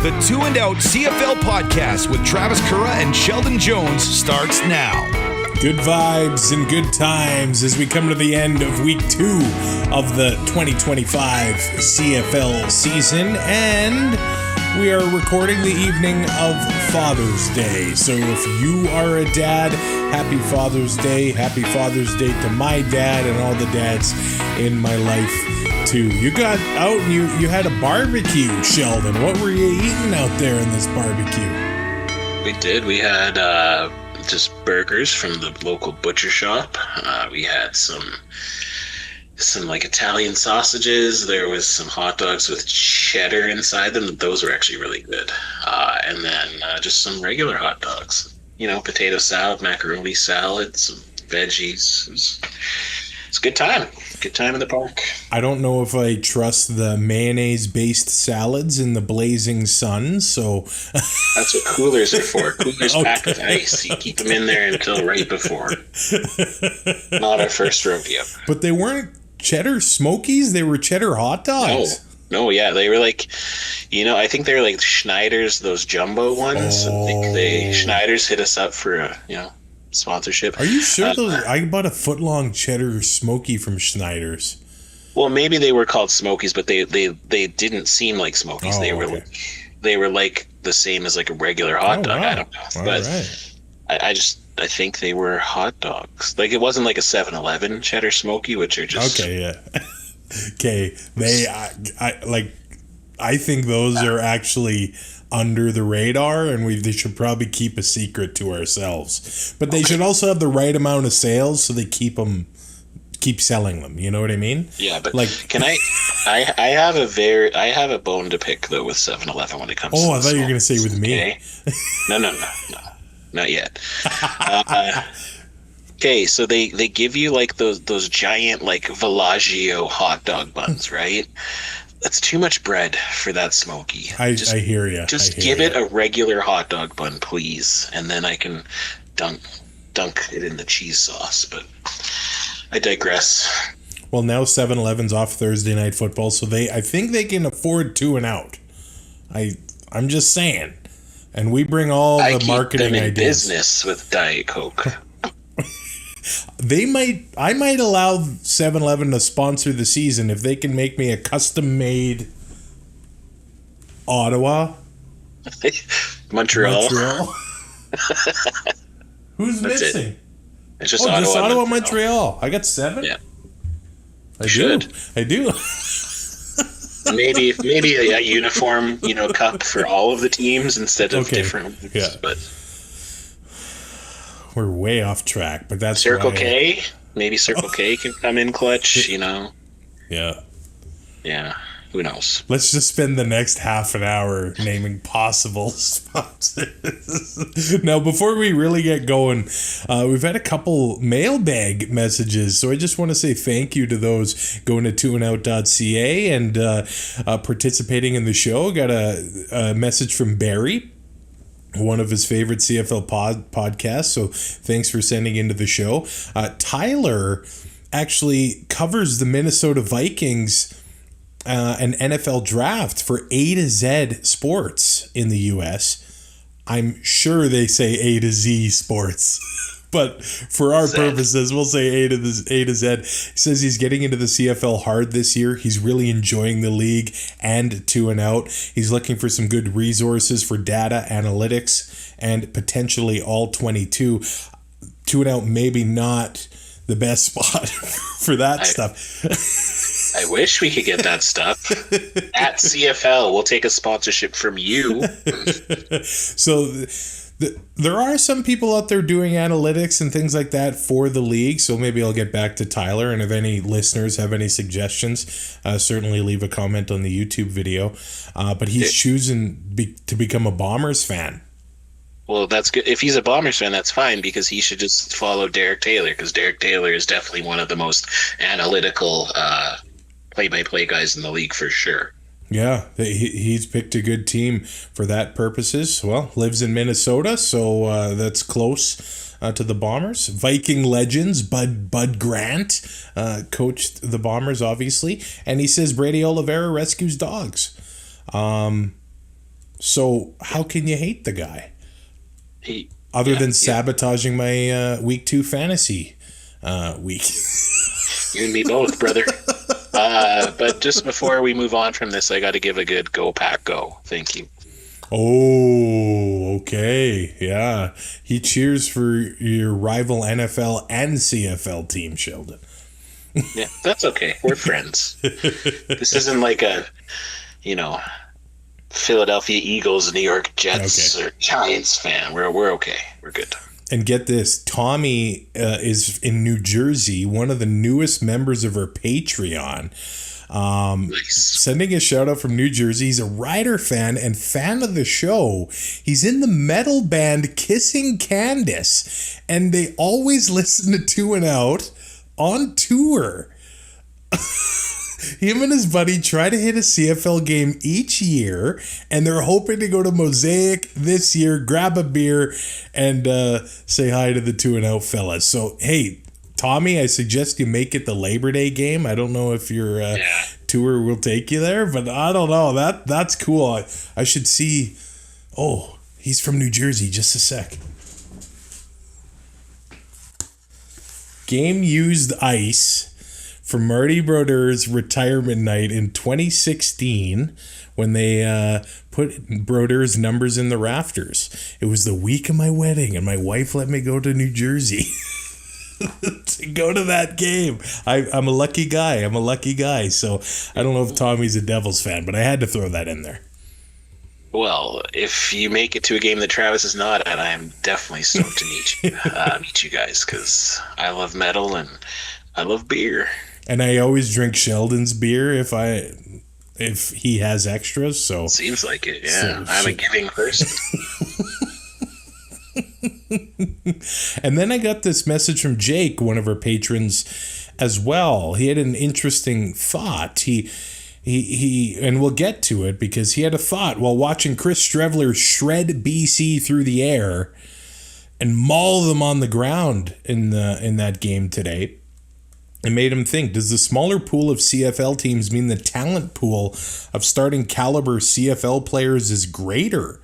The Two and Out CFL podcast with Travis Currah and Sheldon Jones starts now. Good vibes and good times as we come to the end of week 2 of the 2025 CFL season, and we are recording the evening of Father's Day. So if you are a dad, happy Father's Day. Happy Father's Day to my dad and all the dads in my life too. You got out and you had a barbecue, Sheldon. What were you eating out there in this barbecue? We did. We had just burgers from the local butcher shop. We had some like Italian sausages. There was some hot dogs with cheddar inside them. Those were actually really good. And then just some regular hot dogs. You know, potato salad, macaroni salad, some veggies. It's a good time. Good time in the park. I don't know if I trust the mayonnaise-based salads in the blazing sun, so... That's what coolers are for. Coolers packed with ice. You keep them in there until right before. Not our first rodeo. But they weren't cheddar smokies? They were cheddar hot dogs? No, yeah. They were like, I think they were like Schneider's, those jumbo ones. Oh. I think Schneider's hit us up for a, sponsorship. Are you sure I bought a foot-long cheddar smoky from Schneider's? Well, maybe they were called Smokies, but they didn't seem like Smokies. They were like the same as like a regular hot dog. Wow. I don't know, but right. I think they were hot dogs. Like it wasn't like a 7-Eleven cheddar smoky, which are just okay. Yeah. Okay, I think those are actually under the radar, and they should probably keep a secret to ourselves. But they should also have the right amount of sales so they keep selling them. You know what I mean? Yeah, but can I have a bone to pick though with 7-Eleven when it comes. Oh, I thought you were gonna say with me. Okay. No, not yet. Okay, so they give you like those giant like Villaggio hot dog buns, right? That's too much bread for that smoky. I hear you. Just give it a regular hot dog bun, please, and then I can dunk it in the cheese sauce. But I digress. Well, now 7-Eleven's off Thursday Night Football, so I think they can afford 2 and out. I'm just saying, and we bring all the marketing them in ideas. Business with Diet Coke. I might allow 7-Eleven to sponsor the season if they can make me a custom-made Ottawa. Montreal. Who's That's missing? It. It's just Ottawa, Montreal. I got 7? Yeah. I do. maybe a uniform, cup for all of the teams instead of different ones. Yeah. But we're way off track, but that's Circle K. Maybe Circle K can come in clutch, Yeah. Yeah. Who knows? Let's just spend the next half an hour naming possible sponsors. Now, before we really get going, we've had a couple mailbag messages, so I just want to say thank you to those going to twoandout.ca and participating in the show. Got a message from Barry, one of his favorite CFL podcasts, so thanks for sending into the show. Tyler actually covers the Minnesota Vikings an NFL draft for A to Z Sports in the U.S. I'm sure they say A to Z Sports, but for our purposes, we'll say A to Z. He says he's getting into the CFL hard this year. He's really enjoying the league and 2 and out. He's looking for some good resources for data analytics and potentially all 22. 2 and out, maybe not the best spot for that stuff. I wish we could get that stuff. At CFL, we'll take a sponsorship from you. So there are some people out there doing analytics and things like that for the league. So maybe I'll get back to Tyler. And if any listeners have any suggestions, certainly leave a comment on the YouTube video. But he's choosing to become a Bombers fan. Well, that's good. If he's a Bombers fan, that's fine, because he should just follow Derek Taylor, because Derek Taylor is definitely one of the most analytical play-by-play guys in the league for sure. Yeah, he's picked a good team for that purposes. Well, lives in Minnesota, so that's close to the Bombers. Viking legends, Bud Grant coached the Bombers, obviously. And he says Brady Oliveira rescues dogs. So how can you hate the guy? Other than sabotaging my week 2 fantasy week. You and me both, brother. But just before we move on from this, I got to give a good Go Pack Go. Thank you. Oh, okay. Yeah. He cheers for your rival NFL and CFL team, Sheldon. Yeah, that's okay. We're friends. This isn't like a, Philadelphia Eagles, New York Jets, or Giants fan. We're okay. We're good. And get this, Tommy is in New Jersey, one of the newest members of our Patreon. Nice. Sending a shout out from New Jersey. He's a Rider fan and fan of the show. He's in the metal band Kissing Candace, and they always listen to Two and Out on tour. Him and his buddy try to hit a CFL game each year, and they're hoping to go to Mosaic this year, grab a beer, and say hi to the Two and Out fellas. So, hey, Tommy, I suggest you make it the Labor Day game. I don't know if your tour will take you there, but I don't know. That's cool. I should see. Oh, he's from New Jersey. Just a sec. Game used ice for Marty Brodeur's retirement night in 2016 when they put Brodeur's numbers in the rafters. It was the week of my wedding, and my wife let me go to New Jersey to go to that game. I'm a lucky guy. So I don't know if Tommy's a Devils fan, but I had to throw that in there. Well, if you make it to a game that Travis is not at, I am definitely stoked to meet you guys, because I love metal and I love beer. And I always drink Sheldon's beer if he has extras. So seems like it. Yeah, I'm a giving person. And then I got this message from Jake, one of our patrons, as well. He had an interesting thought. He and we'll get to it, because he had a thought while watching Chris Streveler shred BC through the air and maul them on the ground in that game today. It made him think, does the smaller pool of CFL teams mean the talent pool of starting caliber CFL players is greater?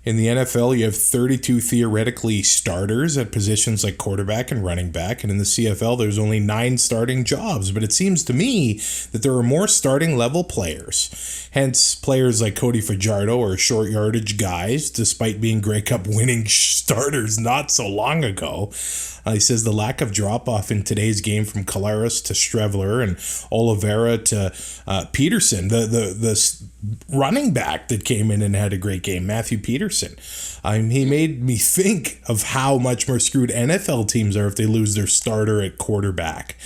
In the NFL, you have 32 theoretically starters at positions like quarterback and running back, and in the CFL, there's only 9 starting jobs. But it seems to me that there are more starting level players. Hence, players like Cody Fajardo are short yardage guys, despite being Grey Cup winning starters not so long ago. He says the lack of drop-off in today's game from Collaros to Streveler and Oliveira to Peterson, the running back that came in and had a great game, Matthew Peterson. He made me think of how much more screwed NFL teams are if they lose their starter at quarterback.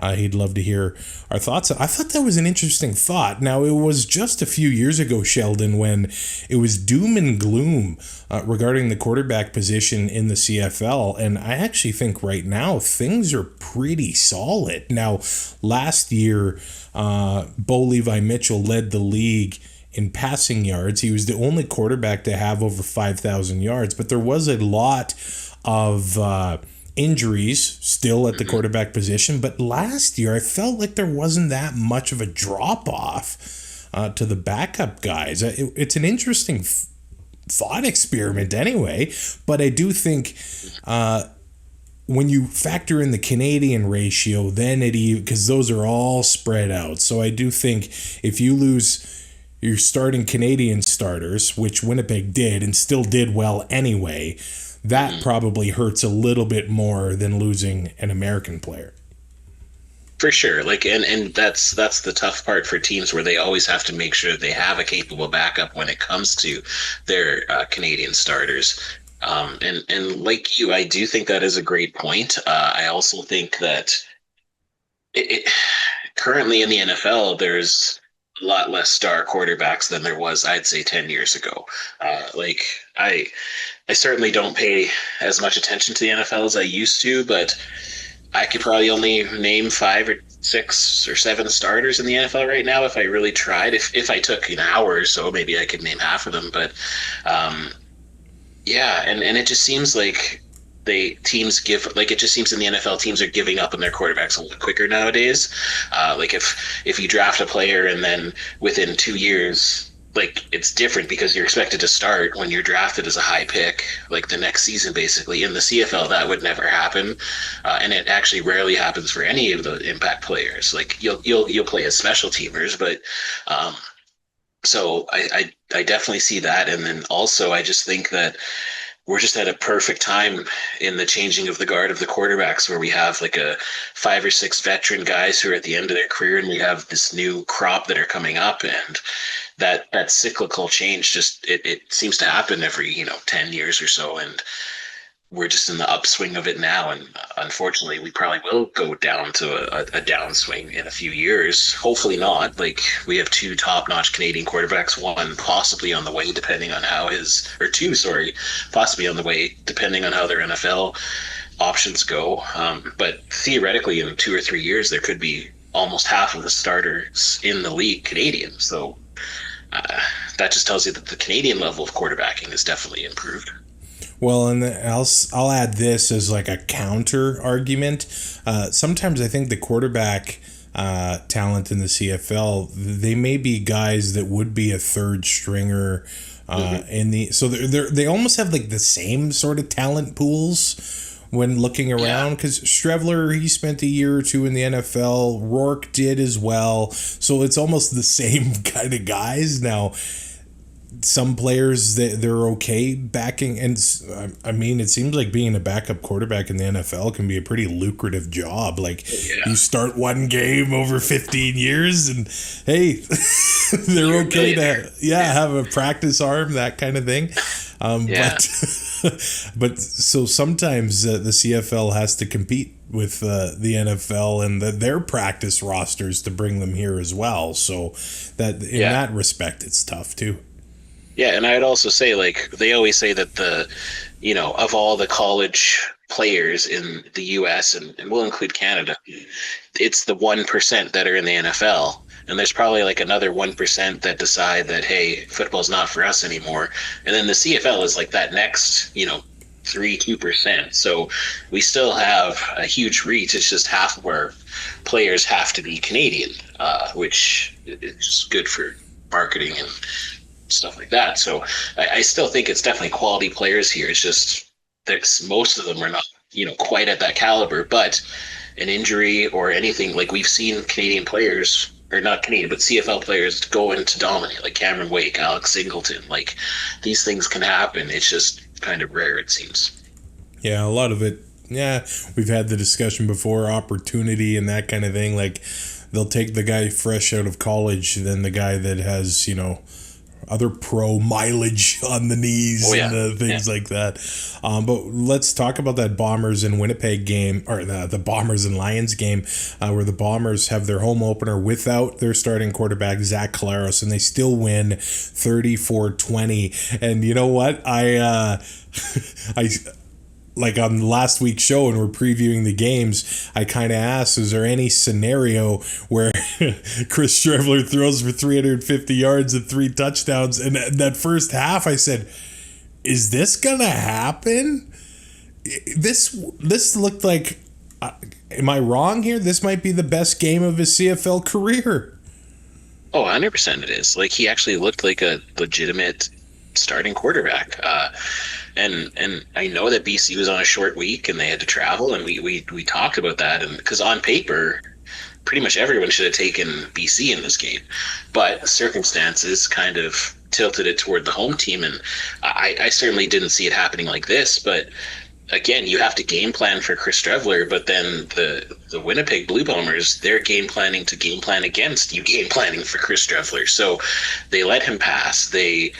He'd love to hear our thoughts. I thought that was an interesting thought. Now, it was just a few years ago, Sheldon, when it was doom and gloom regarding the quarterback position in the CFL. And I actually think right now things are pretty solid. Now, last year, Bo Levi Mitchell led the league in passing yards. He was the only quarterback to have over 5,000 yards. But there was a lot of injuries still at the quarterback position, but last year I felt like there wasn't that much of a drop-off to the backup guys. It's an interesting thought experiment anyway, but I do think when you factor in the Canadian ratio, then because those are all spread out. So I do think if you lose your starting Canadian starters, which Winnipeg did and still did well anyway, that probably hurts a little bit more than losing an American player. For sure. And that's the tough part for teams, where they always have to make sure they have a capable backup when it comes to their Canadian starters. And like you, I do think that is a great point. I also think that currently in the NFL, there's a lot less star quarterbacks than there was, I'd say, 10 years ago. I certainly don't pay as much attention to the NFL as I used to, but I could probably only name 5 or 6 or 7 starters in the NFL right now if I really tried. If I took an hour or so, maybe I could name half of them. But and it just seems like it just seems in the NFL teams are giving up on their quarterbacks a lot quicker nowadays. If you draft a player and then within 2 years like it's different because you're expected to start when you're drafted as a high pick, like the next season. Basically, in the CFL, that would never happen, and it actually rarely happens for any of the impact players. Like you'll play as special teamers, but so I definitely see that, and then also I just think that we're just at a perfect time in the changing of the guard of the quarterbacks, where we have like a 5 or 6 veteran guys who are at the end of their career, and we have this new crop that are coming up, and that cyclical change just it seems to happen every 10 years or so, and we're just in the upswing of it now. And unfortunately, we probably will go down to a downswing in a few years. Hopefully not. Like, we have 2 top-notch Canadian quarterbacks, one possibly on the way, depending on how two, possibly on the way, depending on how their NFL options go. But theoretically, in 2 or 3 years, there could be almost half of the starters in the league Canadian. So that just tells you that the Canadian level of quarterbacking is definitely improved. Well, and I'll add this as like a counter argument. Sometimes I think the quarterback talent in the CFL, they may be guys that would be a third stringer so they almost have like the same sort of talent pools when looking around, because Strevler, he spent a year or 2 in the NFL. Rourke did as well. So it's almost the same kind of guys. Now, some players, they're okay backing, and I mean, it seems like being a backup quarterback in the NFL can be a pretty lucrative job. Like, you start one game over 15 years, and hey, they're okay to have a practice arm, that kind of thing. But so sometimes the CFL has to compete with the NFL and their practice rosters to bring them here as well. So that in that respect, it's tough too. Yeah, and I'd also say, like, they always say that of all the college players in the U.S., and we'll include Canada, it's the 1% that are in the NFL. And there's probably like another 1% that decide that, hey, football's not for us anymore. And then the CFL is like that next, 2%. So we still have a huge reach. It's just half of our players have to be Canadian, which is just good for marketing and stuff like that. So I still think it's definitely quality players here. It's just that most of them are not, quite at that caliber. But an injury or anything, like we've seen Canadian players, or not Canadian, but CFL players go in to dominate, like Cameron Wake, Alex Singleton. Like, these things can happen. It's just kind of rare, it seems. Yeah, a lot of it. Yeah, we've had the discussion before, opportunity and that kind of thing. Like, they'll take the guy fresh out of college than the guy that has, other pro mileage on the knees and things like that. But let's talk about that Bombers and Winnipeg game, or the Bombers and Lions game, where the Bombers have their home opener without their starting quarterback, Zach Collaros, and they still win 34-20. And you know what? I like on last week's show, and we're previewing the games, I kind of asked, is there any scenario where Chris Strevler throws for 350 yards and 3 touchdowns? And that first half, I said, is this gonna happen? This looked like, am I wrong here? This might be the best game of his CFL career. Oh, 100% it is. Like, he actually looked like a legitimate starting quarterback. And I know that BC was on a short week and they had to travel, and we talked about that, and because on paper, pretty much everyone should have taken BC in this game, but circumstances kind of tilted it toward the home team, and I certainly didn't see it happening like this. But again, you have to game plan for Chris Strevler, but then the Winnipeg Blue Bombers, they're game planning to game plan against you game planning for Chris Strevler. So they let him pass. They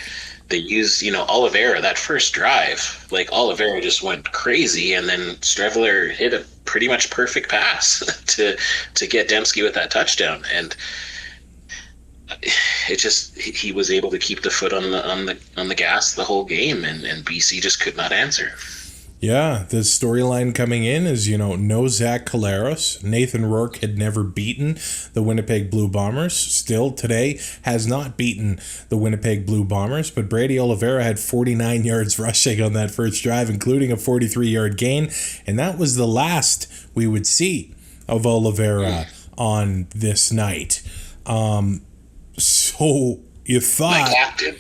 use, Oliveira, that first drive, like Oliveira just went crazy, and then Strevler hit a pretty much perfect pass to get Dembski with that touchdown. And it just, he was able to keep the foot on the gas the whole game, and BC just could not answer. Yeah, the storyline coming in is, no Zach Collaros. Nathan Rourke had never beaten the Winnipeg Blue Bombers. Still today has not beaten the Winnipeg Blue Bombers. But Brady Oliveira had 49 yards rushing on that first drive, including a 43-yard gain. And that was the last we would see of Oliveira on this night. So, you thought my captain.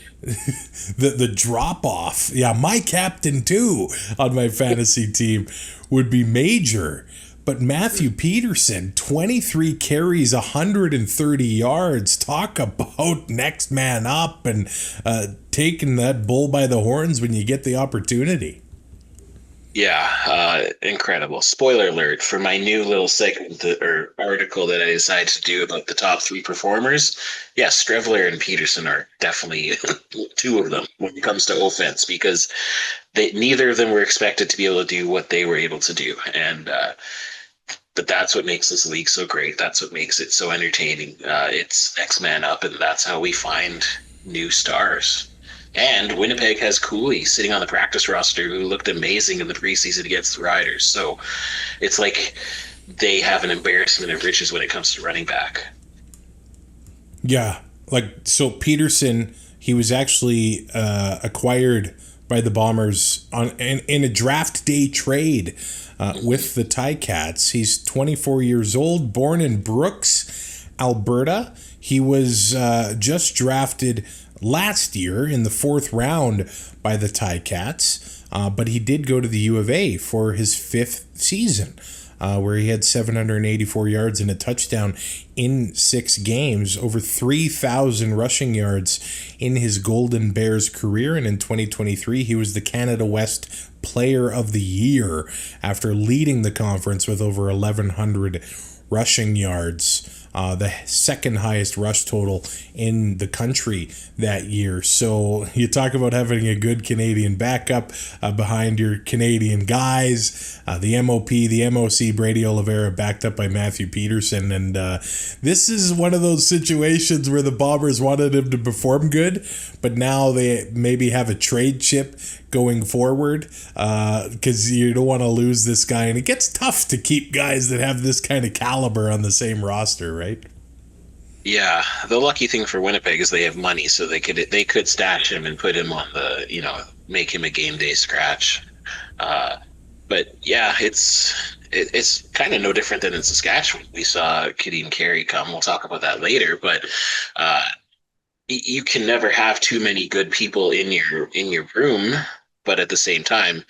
the drop off, my captain too on my fantasy team would be major. But Matthew Peterson, 23 carries, 130 yards. Talk about next man up and taking that bull by the horns when you get the opportunity. Yeah, incredible. Spoiler alert for my new little segment or article that I decided to do about the top 3 performers. Yeah, Strevler and Peterson are definitely 2 of them when it comes to offense, because neither of them were expected to be able to do what they were able to do. And but that's what makes this league so great. That's what makes it so entertaining. It's X man up, and that's how we find new stars. And Winnipeg has Cooley sitting on the practice roster, who looked amazing in the preseason against the Riders. So it's like they have an embarrassment of riches when it comes to running back. Yeah, so Peterson, he was actually acquired by the Bombers in a draft day trade with the Ticats. He's 24 years old, born in Brooks, Alberta. He was just drafted last year in the 4th round by the Ticats, but he did go to the U of A for his 5th season, where he had 784 yards and a touchdown in 6 games, over 3,000 rushing yards in his Golden Bears career. And in 2023, he was the Canada West Player of the Year after leading the conference with over 1,100 rushing yards. The second highest rush total in the country that year. So you talk about having a good Canadian backup behind your Canadian guys. The MOP, the MOC, Brady Oliveira, backed up by Matthew Peterson. And this is one of those situations where the Bombers wanted him to perform good, but now they maybe have a trade chip going forward, because you don't want to lose this guy. And it gets tough to keep guys that have this kind of caliber on the same roster, right? Yeah, the lucky thing for Winnipeg is they have money, so they could stash him and put him on the, make him a game day scratch. But yeah, it's kind of no different than in Saskatchewan. We saw Kadeem Carey come. We'll talk about that later, but you can never have too many good people in your room. But at the same time,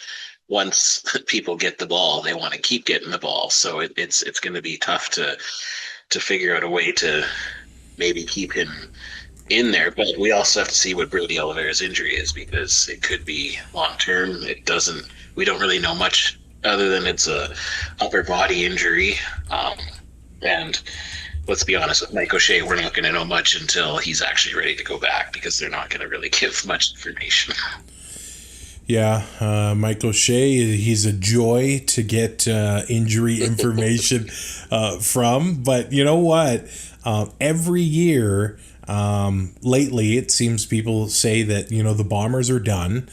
once people get the ball, they want to keep getting the ball. So it's going to be tough to figure out a way to maybe keep him in there. But we also have to see what Brady Oliveira's injury is, because it could be long term. We don't really know much other than it's a upper body injury. And let's be honest, with Mike O'Shea, we're not going to know much until he's actually ready to go back, because they're not going to really give much information. Yeah, Mike O'Shea, he's a joy to get injury information from. But you know what? Every year lately, it seems people say that, the Bombers are done.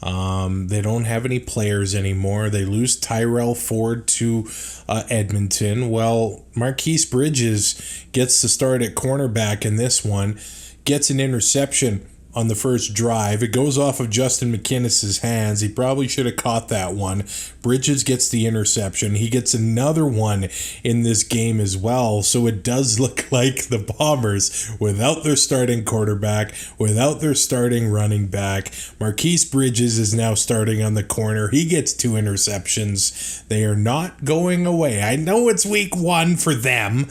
They don't have any players anymore. They lose Tyrell Ford to Edmonton. Well, Marquise Bridges gets the start at cornerback in this one, gets an interception on the first drive. It goes off of Justin McInnes's hands. He probably should have caught that one. Bridges gets the interception. He gets another one in this game as well. So it does look like the Bombers, without their starting quarterback, without their starting running back, Marquise Bridges is now starting on the corner. He gets 2 interceptions. They are not going away. I know it's week 1 for them.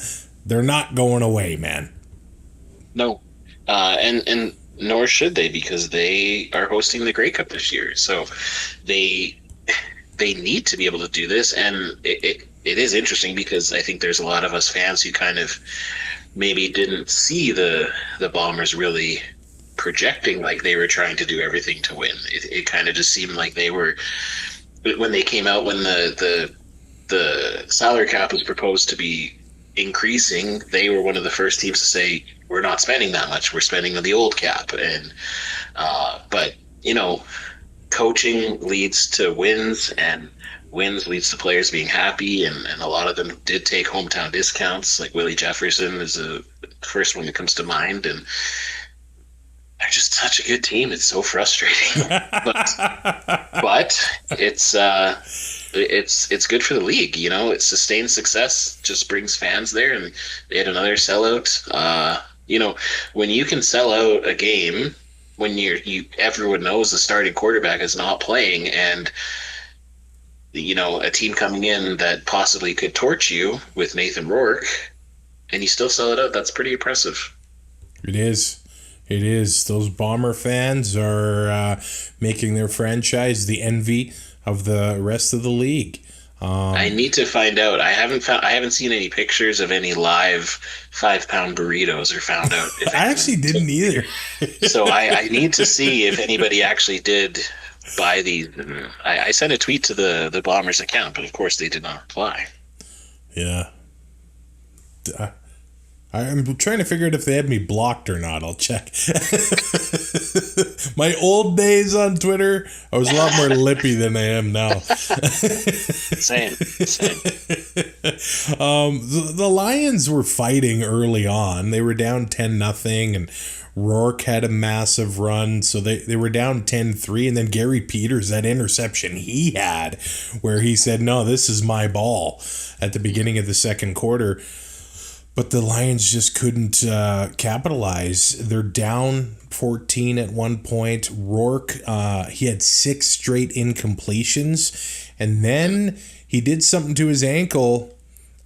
They're not going away, man. No. And nor should they, because they are hosting the Grey Cup this year. So they need to be able to do this. And it is interesting, because I think there's a lot of us fans who kind of maybe didn't see the Bombers really projecting like they were trying to do everything to win. It kind of just seemed like they were, when they came out, when the salary cap was proposed to be increasing, they were one of the first teams to say, we're not spending that much. We're spending on the old cap. And but coaching leads to wins, and wins leads to players being happy, and a lot of them did take hometown discounts. Like Willie Jefferson is the first one that comes to mind, and they're just such a good team. It's so frustrating, but it's good for the league. It's sustained success just brings fans there, and they had another sellout. When you can sell out a game, when everyone knows the starting quarterback is not playing, and a team coming in that possibly could torch you with Nathan Rourke, and you still sell it out, that's pretty impressive. It is. It is. Those Bomber fans are making their franchise the envy of the rest of the league. I need to find out. I haven't seen any pictures of any live 5-pound burritos or found out. I actually didn't either. So I need to see if anybody actually did buy these. I sent a tweet to the Bombers account, but of course they did not reply. Yeah. I'm trying to figure out if they had me blocked or not. I'll check. My old days on Twitter, I was a lot more lippy than I am now. Same. The Lions were fighting early on. They were down 10-0, and Rourke had a massive run. So they were down 10-3, and then Gary Peters, that interception he had where he said, no, this is my ball at the beginning of the second quarter. But the Lions just couldn't capitalize. They're down 14 at one point. Rourke, he had 6 straight incompletions. And then he did something to his ankle,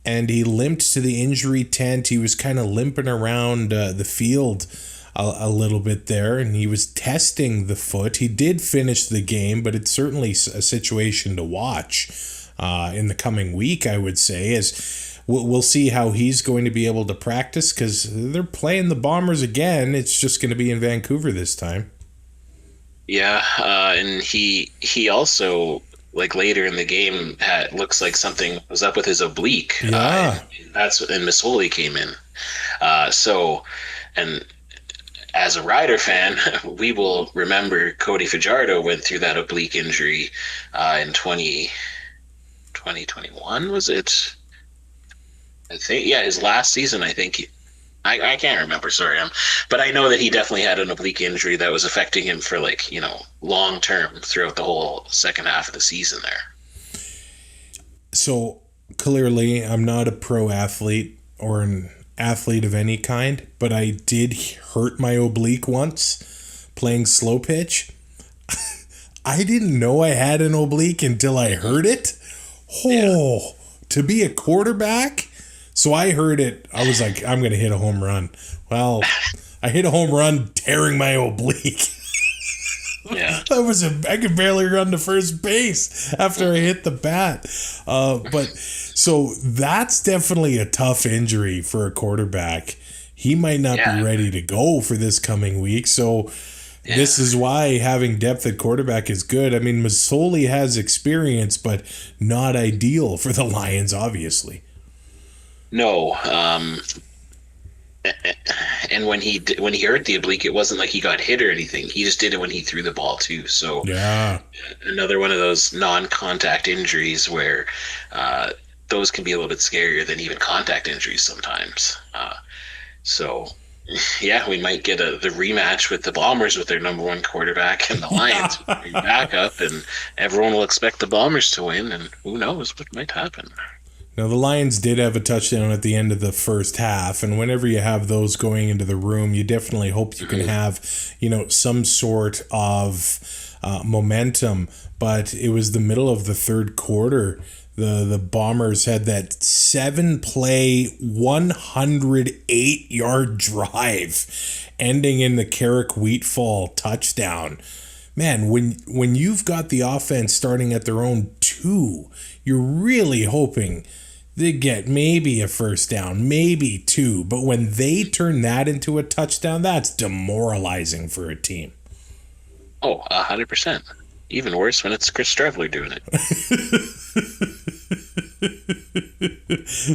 and he limped to the injury tent. He was kind of limping around the field a little bit there, and he was testing the foot. He did finish the game, but it's certainly a situation to watch in the coming week, I would say, as we'll see how he's going to be able to practice, because they're playing the Bombers again. It's just going to be in Vancouver this time. Yeah, and he also, like, later in the game, looks like something was up with his oblique. Yeah. And Masoli came in. And as a Rider fan, we will remember Cody Fajardo went through that oblique injury in 2021, was it? I think, yeah, his last season, I think. I can't remember, sorry. But I know that he definitely had an oblique injury that was affecting him for, long term throughout the whole second half of the season there. So, clearly, I'm not a pro athlete or an athlete of any kind, but I did hurt my oblique once playing slow pitch. I didn't know I had an oblique until I heard it. To be a quarterback? So I heard it. I was like, I'm going to hit a home run. Well, I hit a home run tearing my oblique. Yeah. I could barely run to first base after I hit the bat. But so that's definitely a tough injury for a quarterback. He might not be ready to go for this coming week. So this is why having depth at quarterback is good. I mean, Masoli has experience, but not ideal for the Lions, obviously. No, and when he hurt the oblique, it wasn't like he got hit or anything. He just did it when he threw the ball too. So another one of those non-contact injuries where those can be a little bit scarier than even contact injuries sometimes. We might get the rematch with the Bombers with their number one quarterback and the Lions with their backup, and everyone will expect the Bombers to win, and who knows what might happen. Now, the Lions did have a touchdown at the end of the first half, and whenever you have those going into the room, you definitely hope you can have, some sort of momentum. But it was the middle of the third quarter. The Bombers had that 7-play, 108-yard drive ending in the Carrick Wheatfall touchdown. Man, when you've got the offense starting at their own 2, you're really hoping they get maybe a first down, maybe 2. But when they turn that into a touchdown, that's demoralizing for a team. Oh, 100%. Even worse when it's Chris Streveler doing it.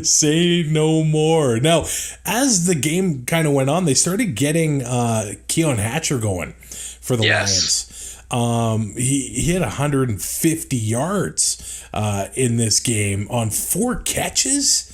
Say no more. Now, as the game kind of went on, they started getting Keon Hatcher going for the Lions. He hit 150 yards in this game on 4 catches.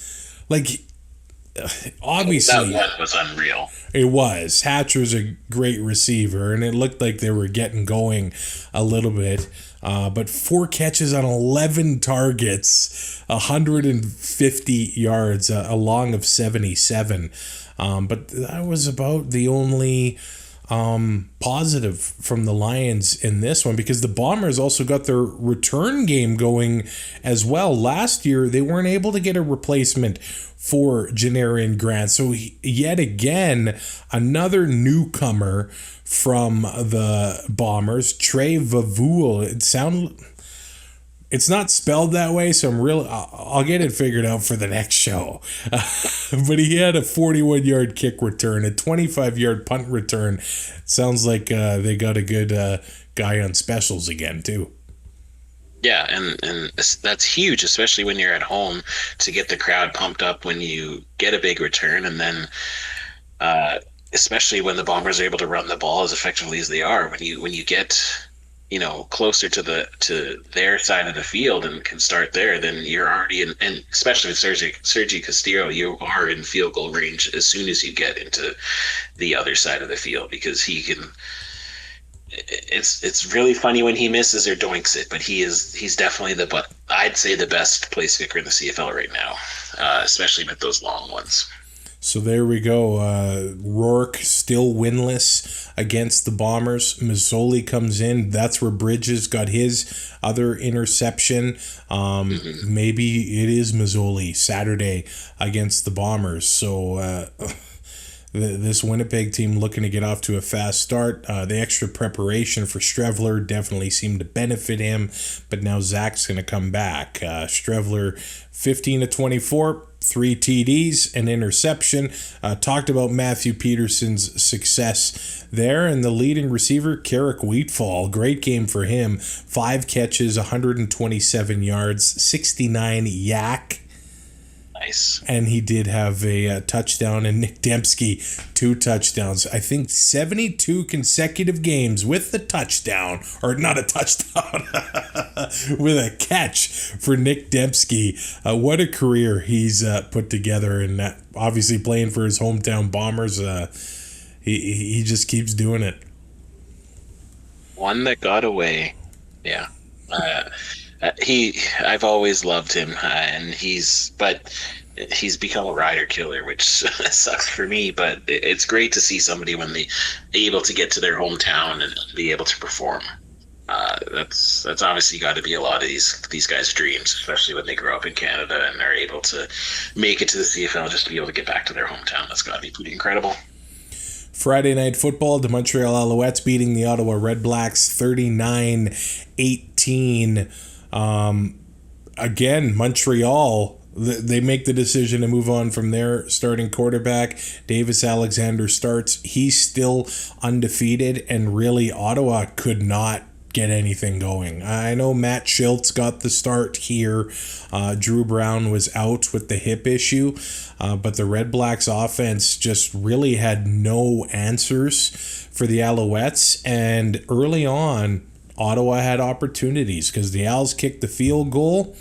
Obviously, that was unreal. It was. Hatcher's a great receiver, and it looked like they were getting going a little bit. But 4 catches on 11 targets, 150 yards, a long of 77. But that was about the only positive from the Lions in this one, because the Bombers also got their return game going as well. Last year, they weren't able to get a replacement for Janarian Grant. So yet again, another newcomer from the Bombers, Trey Vavoul. It's not spelled that way, so I'll get it figured out for the next show. But he had a 41-yard kick return, a 25-yard punt return. Sounds like they got a good guy on specials again, too. Yeah, and that's huge, especially when you're at home, to get the crowd pumped up when you get a big return, and then especially when the Bombers are able to run the ball as effectively as they are. When you get closer to their side of the field and can start there, then you're already in, and especially with Sergi Castillo, you are in field goal range as soon as you get into the other side of the field, because he can. It's really funny when he misses or doinks it, but he's definitely I'd say the best place kicker in the CFL right now, especially with those long ones. So there we go. Rourke still winless against the Bombers. Mazzoli comes in. That's where Bridges got his other interception. Maybe it is Mazzoli Saturday against the Bombers. So this Winnipeg team looking to get off to a fast start. The extra preparation for Strevler definitely seemed to benefit him, but now Zach's going to come back. Strevler 15-24. 3 TDs, an interception. Talked about Matthew Peterson's success there, and the leading receiver, Carrick Wheatfall. Great game for him. 5 catches, 127 yards, 69 yak. Nice. And he did have a touchdown, and Nick Dembski 2 touchdowns. I think 72 consecutive games with the touchdown, or not a touchdown, with a catch for Nick Dembski. What a career he's put together, and obviously playing for his hometown Bombers. He just keeps doing it. One that got away. Yeah. I've always loved him, and he's become a rider killer, which sucks for me, but it's great to see somebody when they're able to get to their hometown and be able to perform. That's obviously got to be a lot of these guys' dreams, especially when they grow up in Canada and are able to make it to the CFL, just to be able to get back to their hometown. That's got to be pretty incredible. Friday Night Football, the Montreal Alouettes beating the Ottawa RedBlacks 39-18. Again, Montreal, they make the decision to move on from their starting quarterback. Davis Alexander starts. He's still undefeated, and really Ottawa could not get anything going. I know Matt Schiltz got the start here. Drew Brown was out with the hip issue, but the RedBlacks offense just really had no answers for the Alouettes, and early on, Ottawa had opportunities because the Owls kicked the field goal.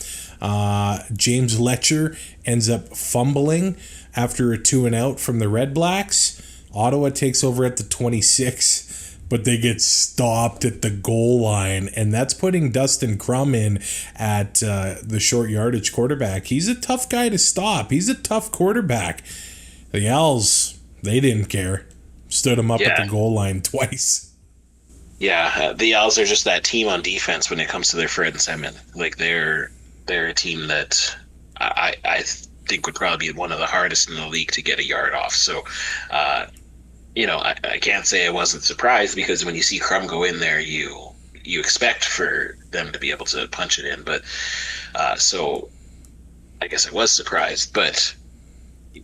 James Letcher ends up fumbling after a 2-and-out from the RedBlacks. Ottawa takes over at the 26, but they get stopped at the goal line, and that's putting Dustin Crum in at the short yardage quarterback. He's a tough guy to stop. He's a tough quarterback. The Owls, they didn't care. Stood him up at the goal line twice. Yeah, the Owls are just that team on defense when it comes to their Fred and Semin. Like they're a team that I think would probably be one of the hardest in the league to get a yard off. So, I can't say I wasn't surprised, because when you see Crum go in there, you expect for them to be able to punch it in. But so I guess I was surprised, but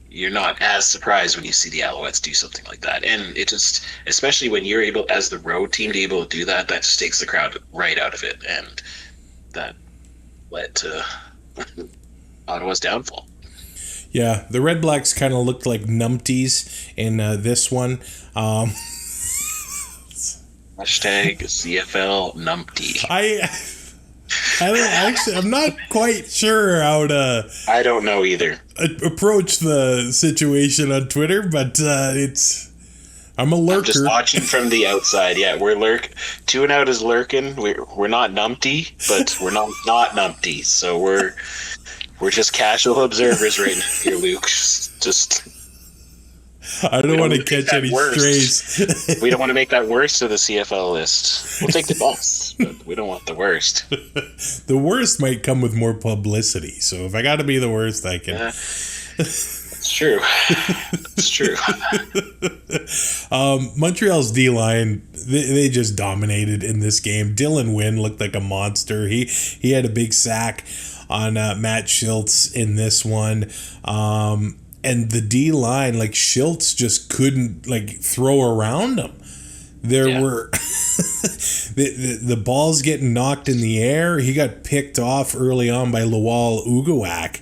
you're not as surprised when you see the Alouettes do something like that. And it just, especially when you're able, as the road team, to be able to do that, that just takes the crowd right out of it. And that led to Ottawa's downfall. Yeah, the RedBlacks kind of looked like numpties in this one. Hashtag CFL numpty. I'm not quite sure how to. I don't know either. Approach the situation on Twitter, but I'm a lurker. I'm just watching from the outside. Yeah, we're 2-and-out is lurking. We're not numpty, but we're not numpty. So we're just casual observers right now here, Luke. Just I don't want to catch any strays. We don't want to make that worst of the CFL list. We'll take the best, but we don't want the worst. The worst might come with more publicity. So if I got to be the worst, I can. It's true. It's true. Montreal's D-line, they just dominated in this game. Dylan Wynn looked like a monster. He had a big sack on Matt Schiltz in this one. And the D-line, like, Schiltz just couldn't, like, throw around him. There were the balls getting knocked in the air. He got picked off early on by Lawal Ugawak.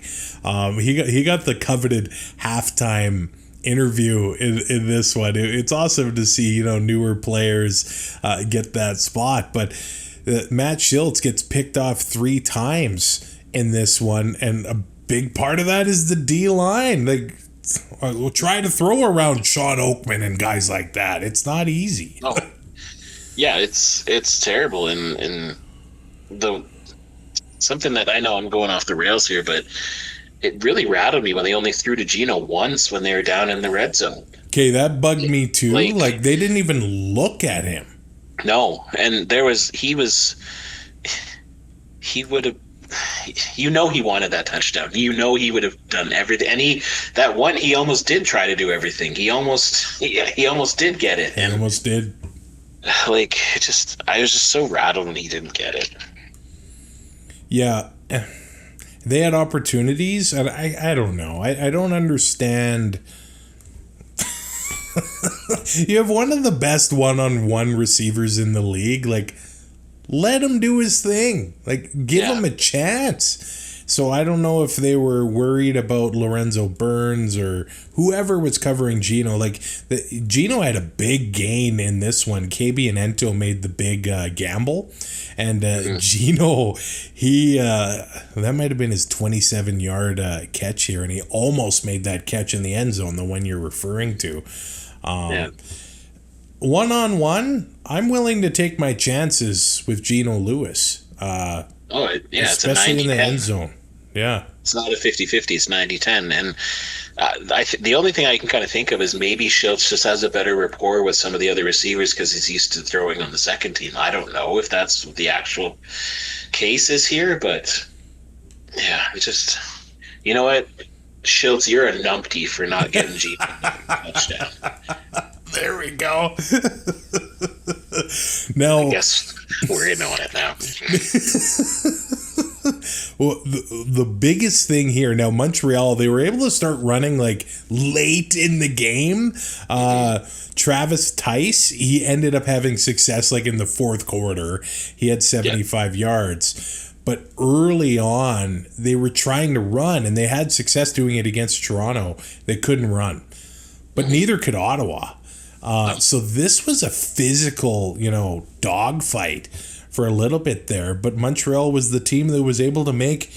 He got the coveted halftime interview in this one. It's awesome to see, newer players get that spot. But Matt Schiltz gets picked off 3 times in this one, and a big part of that is the D-line. Like, we'll try to throw around Sean Oakman and guys like that. It's not easy. Oh, yeah, it's terrible. And the something that I know I'm going off the rails here, but it really rattled me when they only threw to Gino once when they were down in the red zone. Okay, that bugged me too. Like they didn't even look at him. No, and he would have. He wanted that touchdown. He would have done everything. And he almost did try to do everything. He almost did get it. He almost did. Like, I was just so rattled when he didn't get it. Yeah. They had opportunities, and I don't know. I don't understand. You have one of the best one-on-one receivers in the league. Like, let him do his thing. Like, give him a chance. So I don't know if they were worried about Lorenzo Burns or whoever was covering Gino. Like, Gino had a big gain in this one. KB and Ento made the big gamble. And Gino, that might have been his 27-yard catch here. And he almost made that catch in the end zone, the one you're referring to. One-on-one, I'm willing to take my chances with Geno Lewis. Especially in the end zone. Yeah. It's not a 50-50, it's 90-10. And the only thing I can kind of think of is maybe Schultz just has a better rapport with some of the other receivers because he's used to throwing on the second team. I don't know if that's what the actual case is here, but yeah, it just, you know what? Schultz, you're a numpty for not getting Geno a touchdown. There we go. Now, I guess we're in on it now. Well, the biggest thing here now, Montreal, they were able to start running like late in the game. Travis Tice, he ended up having success like in the fourth quarter. He had 75 yards. But early on, they were trying to run, and they had success doing it against Toronto. They couldn't run. But neither could Ottawa. So this was a physical, dogfight for a little bit there. But Montreal was the team that was able to make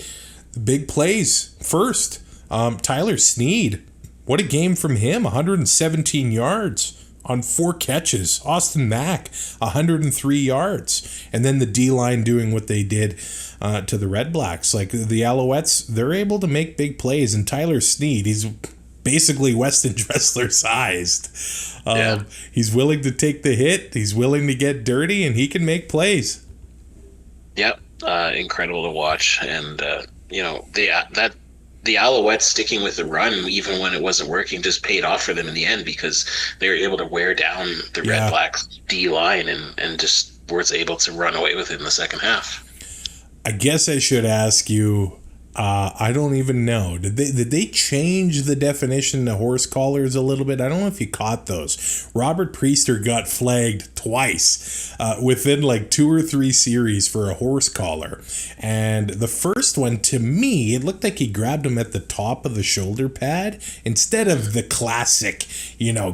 big plays first. Tyler Sneed, what a game from him. 117 yards on 4 catches. Austin Mack, 103 yards. And then the D-line doing what they did to the RedBlacks. Like the Alouettes, they're able to make big plays. And Tyler Sneed, he's basically Weston Dressler sized. He's willing to take the hit. He's willing to get dirty, and he can make plays. Yep, incredible to watch. And the Alouettes sticking with the run, even when it wasn't working, just paid off for them in the end because they were able to wear down the RedBlacks D line and just was able to run away with it in the second half. I guess I should ask you. I don't even know. Did they change the definition to horse collars a little bit? I don't know if you caught those. Robert Priester got flagged twice within like 2 or 3 series for a horse collar. And the first one, to me, it looked like he grabbed him at the top of the shoulder pad instead of the classic,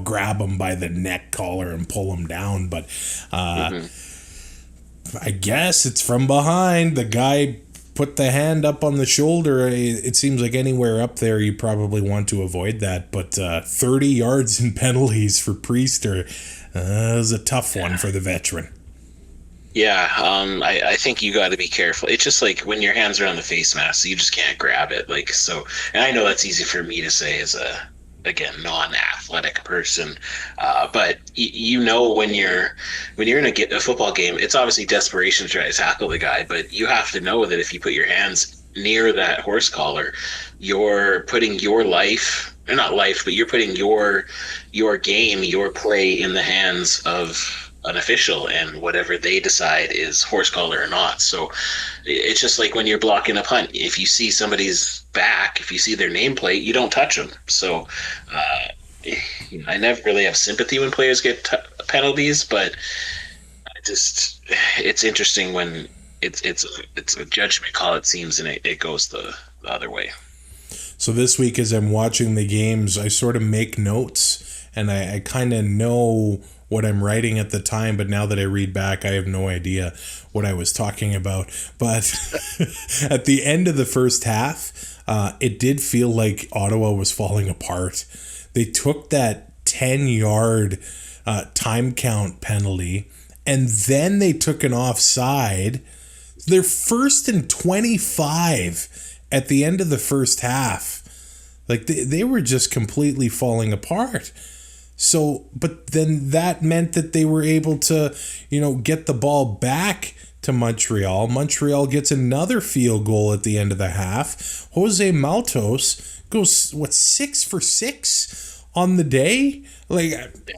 grab him by the neck collar and pull him down. But I guess it's from behind. The guy put the hand up on the shoulder. It seems like anywhere up there you probably want to avoid that. But 30 yards in penalties for Priester is a tough one for the veteran. Yeah, I think you got to be careful. It's just like when your hands are on the face mask, you just can't grab it. Like so, and I know that's easy for me to say as a again, non-athletic person. But you know, when you're in a football game, it's obviously desperation to try to tackle the guy, but you have to know that if you put your hands near that horse collar, you're putting your life, or not life, but you're putting your game, your play in the hands of an official, and whatever they decide is horse collar or not. So it's just like when you're blocking a punt. If you see somebody's back, if you see their nameplate, you don't touch them. So I never really have sympathy when players get penalties, but it's interesting when it's a judgment call, it seems, and it goes the other way. So this week, as I'm watching the games, I sort of make notes, and I kind of know what I'm writing at the time, but now that I read back, I have no idea what I was talking about. But at the end of the first half, it did feel like Ottawa was falling apart. They took that 10-yard time count penalty, and then they took an offside. They're 1st and 25 at the end of the first half. Like, they were just completely falling apart. So, but then that meant that they were able to, get the ball back to Montreal. Montreal gets another field goal at the end of the half. Jose Maltos goes, 6 for 6 on the day? Like,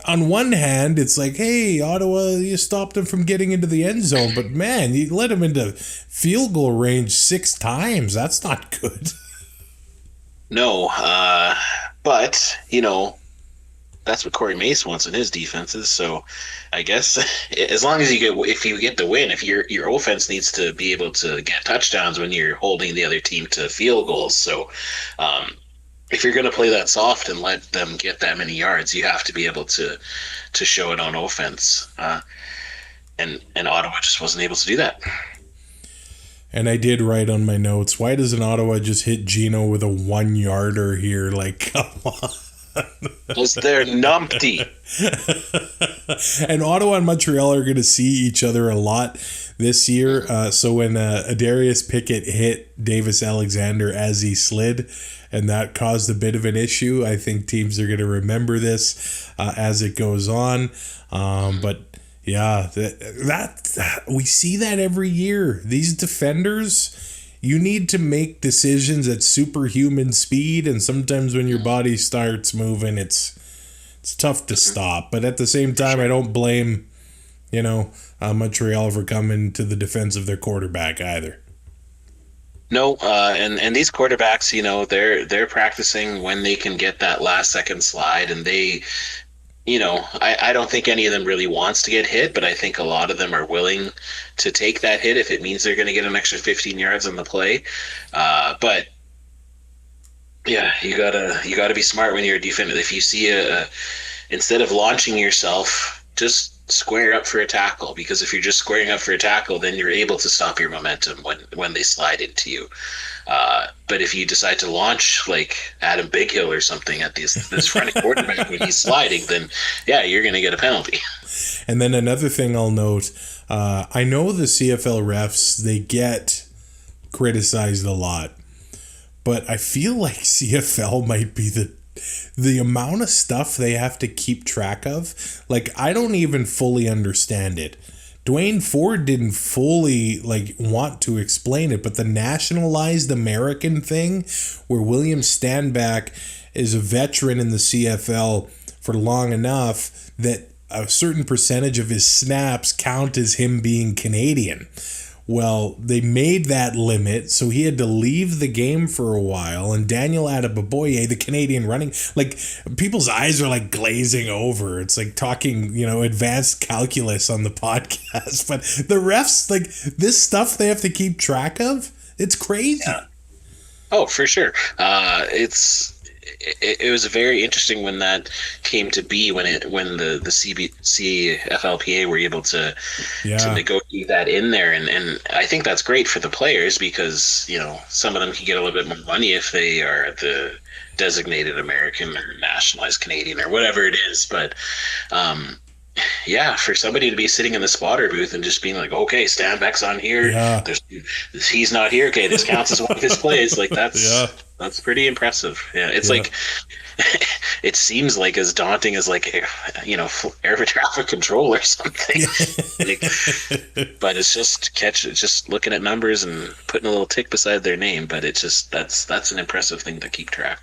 on one hand, it's like, hey, Ottawa, you stopped them from getting into the end zone. But, man, you let them into field goal range 6 times. That's not good. No, but, that's what Corey Mace wants in his defenses. So I guess as long as if you get the win, if your offense needs to be able to get touchdowns when you're holding the other team to field goals. So if you're going to play that soft and let them get that many yards, you have to be able to show it on offense. And Ottawa just wasn't able to do that. And I did write on my notes, why doesn't Ottawa just hit Gino with a 1-yarder here? Like, come on. Because they're numpty. And Ottawa and Montreal are going to see each other a lot this year. So when Adarius Pickett hit Davis Alexander as he slid, and that caused a bit of an issue, I think teams are going to remember this as it goes on. But yeah, that we see that every year. These defenders, you need to make decisions at superhuman speed, and sometimes when your body starts moving, it's tough to stop. But at the same time, I don't blame, Montreal for coming to the defense of their quarterback either. No, and these quarterbacks, they're practicing when they can get that last second slide, and they, I don't think any of them really wants to get hit, but I think a lot of them are willing to take that hit if it means they're going to get an extra 15 yards on the play. But yeah, you gotta be smart when you're a defender. If you see instead of launching yourself, just square up for a tackle, because if you're just squaring up for a tackle, then you're able to stop your momentum when they slide into you. But if you decide to launch like Adam Bighill or something at this front quarterback when he's sliding, then yeah, you're going to get a penalty. And then another thing I'll note, I know the CFL refs, they get criticized a lot, but I feel like CFL might be the amount of stuff they have to keep track of. Like, I don't even fully understand it. Dwayne Ford didn't fully want to explain it, but the nationalized American thing, where William Stanback is a veteran in the CFL for long enough that a certain percentage of his snaps count as him being Canadian. Well, they made that limit, so he had to leave the game for a while. And Daniel Adeboboye, the Canadian running, people's eyes are glazing over. It's like talking, advanced calculus on the podcast. But the refs, this stuff they have to keep track of, it's crazy. Yeah. Oh, for sure. It was very interesting when that came to be, when the CFLPA were able to negotiate that in there, and I think that's great for the players, because some of them can get a little bit more money if they are the designated American or nationalized Canadian or whatever it is. But for somebody to be sitting in the spotter booth and just being like, okay, Stanback's on here, he's not here, okay, this counts as one of his plays, that's pretty impressive. Yeah, it's it seems like as daunting as like, you know, air traffic control or something. Like, but it's just looking at numbers and putting a little tick beside their name. But it's just that's an impressive thing to keep track.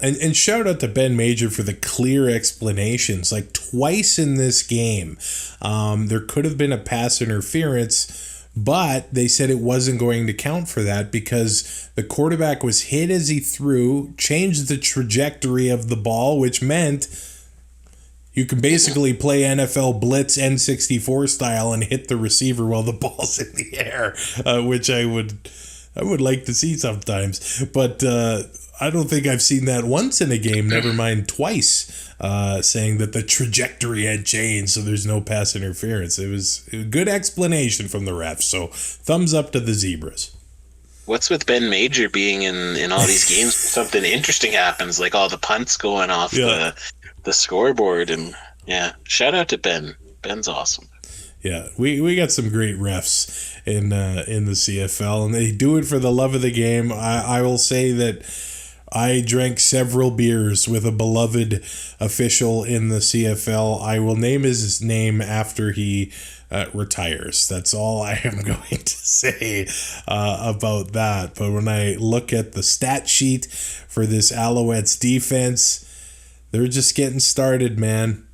And shout out to Ben Major for the clear explanations. Like twice in this game, there could have been a pass interference, but they said it wasn't going to count for that because the quarterback was hit as he threw, changed the trajectory of the ball, which meant you can basically play NFL blitz N64 style and hit the receiver while the ball's in the air, which I would like to see sometimes. But I don't think I've seen that once in a game, never mind twice, saying that the trajectory had changed, so there's no pass interference. It was a good explanation from the refs, so thumbs up to the Zebras. What's with Ben Major being in all these games? Something interesting happens, like all the punts going off the scoreboard, and shout out to Ben. Ben's awesome. Yeah, we got some great refs in the CFL, and they do it for the love of the game. I will say that I drank several beers with a beloved official in the CFL. I will name his name after he retires. That's all I am going to say about that. But when I look at the stat sheet for this Alouettes defense, they're just getting started, man.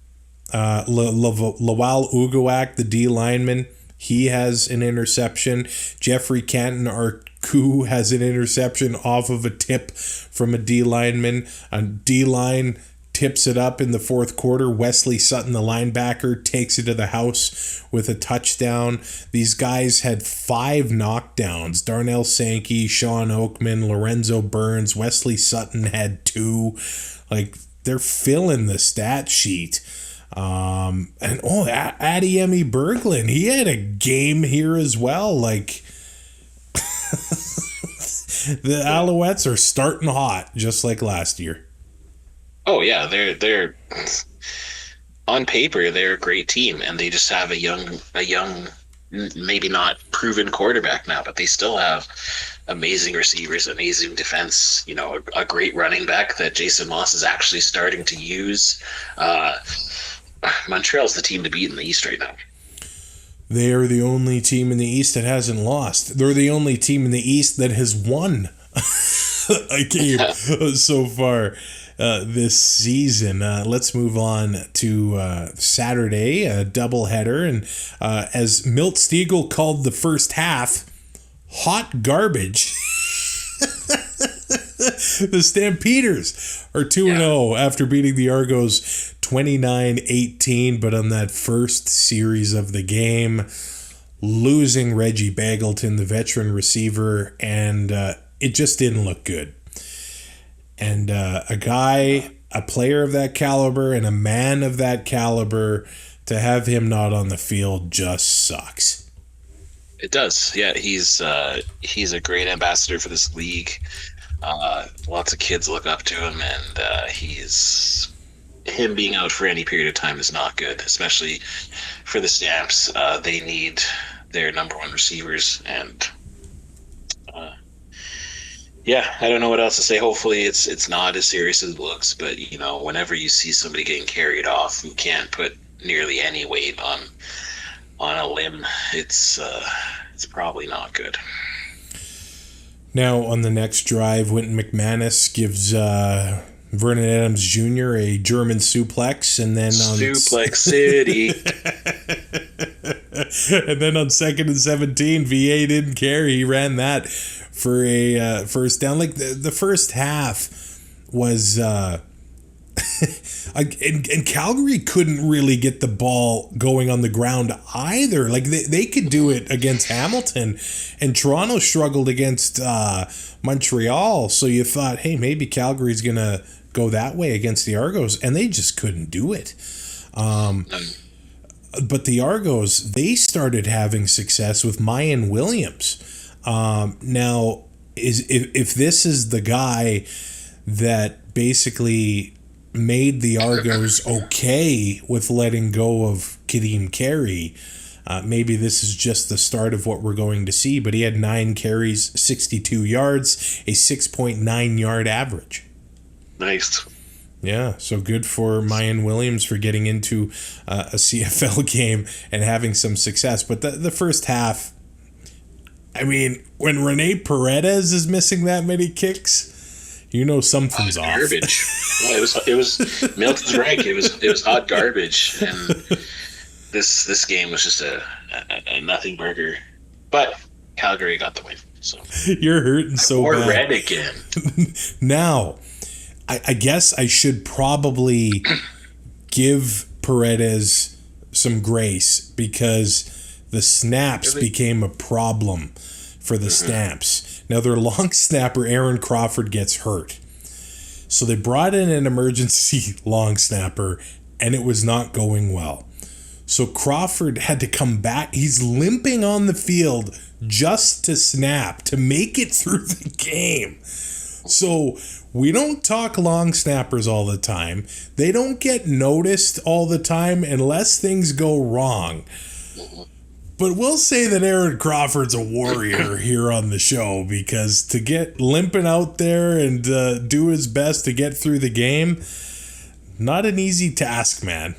Lawal Uguak, the D lineman, he has an interception. Jeffrey Canton, our coup, has an interception off of a tip from a D lineman. A D line tips it up in the fourth quarter. Wesley Sutton, the linebacker, takes it to the house with a touchdown. These guys had 5 knockdowns. Darnell Sankey, Sean Oakman, Lorenzo Burns, Wesley Sutton had 2. Like, they're filling the stat sheet. Adiemi Berglund, he had a game here as well. Like, the Alouettes are starting hot, just like last year. Oh yeah, they're on paper they're a great team, and they just have a young, maybe not proven quarterback now, but they still have amazing receivers, amazing defense. You know, a great running back that Jason Moss is actually starting to use. Montreal's the team to beat in the East right now. They are the only team in the East that hasn't lost. They're the only team in the East that has won a game so far this season. Let's move on to Saturday, a doubleheader. And as Milt Stiegel called the first half, hot garbage. The Stampeders are 2-0 after beating the Argos 29-18, but on that first series of the game, losing Reggie Bagleton, the veteran receiver, and it just didn't look good. And a player of that caliber and a man of that caliber, to have him not on the field just sucks. It does. Yeah, he's a great ambassador for this league. Lots of kids look up to him, and him being out for any period of time is not good, especially for the Stamps. They need their number one receivers, and I don't know what else to say. Hopefully it's not as serious as it looks, but you know, whenever you see somebody getting carried off who can't put nearly any weight on a limb, it's probably not good. Now, on the next drive, Wynton McManus gives Vernon Adams Jr. a German suplex, and then on Suplex City. And then on 2nd and 17, VA didn't care. He ran that for a first down. Like the first half was, and Calgary couldn't really get the ball going on the ground either. Like they could do it against Hamilton, and Toronto struggled against Montreal. So you thought, hey, maybe Calgary's gonna go that way against the Argos, and they just couldn't do it. But the Argos, they started having success with Mayan Williams. Now, if this is the guy that basically made the Argos okay with letting go of Kadeem Carey, maybe this is just the start of what we're going to see. But he had 9 carries, 62 yards, a 6.9 yard average. Nice. Yeah, so good for Mayan Williams for getting into a CFL game and having some success. But the first half, I mean, when Rene Paredes is missing that many kicks, you know something's off. Garbage. Well, it was Milton's right. It was hot garbage, and this game was just a nothing burger. But Calgary got the win. So you're hurting so or bad. red again. Now, I guess I should probably give Paredes some grace because the snaps became a problem for the Stamps. Now, their long snapper, Aaron Crawford, gets hurt. So they brought in an emergency long snapper, and it was not going well. So Crawford had to come back. He's limping on the field just to snap, to make it through the game. So we don't talk long snappers all the time. They don't get noticed all the time unless things go wrong. But we'll say that Aaron Crawford's a warrior here on the show, because to get limping out there and do his best to get through the game, not an easy task, man.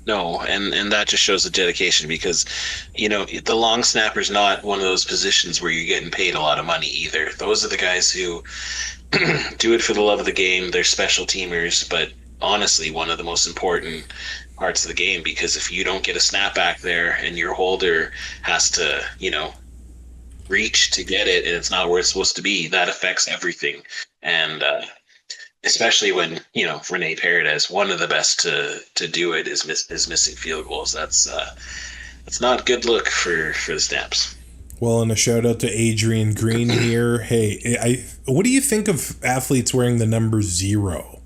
No, and that just shows the dedication, because, you know, the long snapper's not one of those positions where you're getting paid a lot of money either. Those are the guys who do it for the love of the game. They're special teamers, but honestly, one of the most important parts of the game, because if you don't get a snap back there and your holder has to, you know, reach to get it and it's not where it's supposed to be, that affects everything. And especially when, you know, Rene Paredes, one of the best to do it, is missing field goals. That's not a good look for the Stamps. Well, and a shout out to Adrian Green here. Hey, what do you think of athletes wearing the number 0?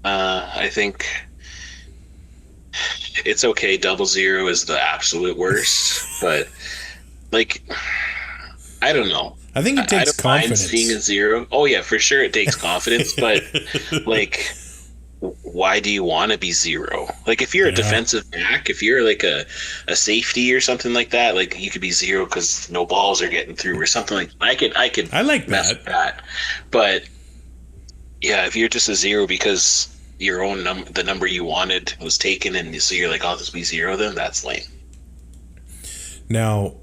I think it's okay. 00 is the absolute worst, but like, I don't know. I think it takes confidence. Seeing a 0. Oh yeah, for sure it takes confidence, but like, why do you want to be 0? Like, if you're a defensive back, if you're like a safety or something like that, like, you could be 0 because no balls are getting through or something like that. I like mess with that. But yeah, if you're just a 0 because your own the number you wanted was taken, and so you're like, I'll just be 0, then that's lame. Now,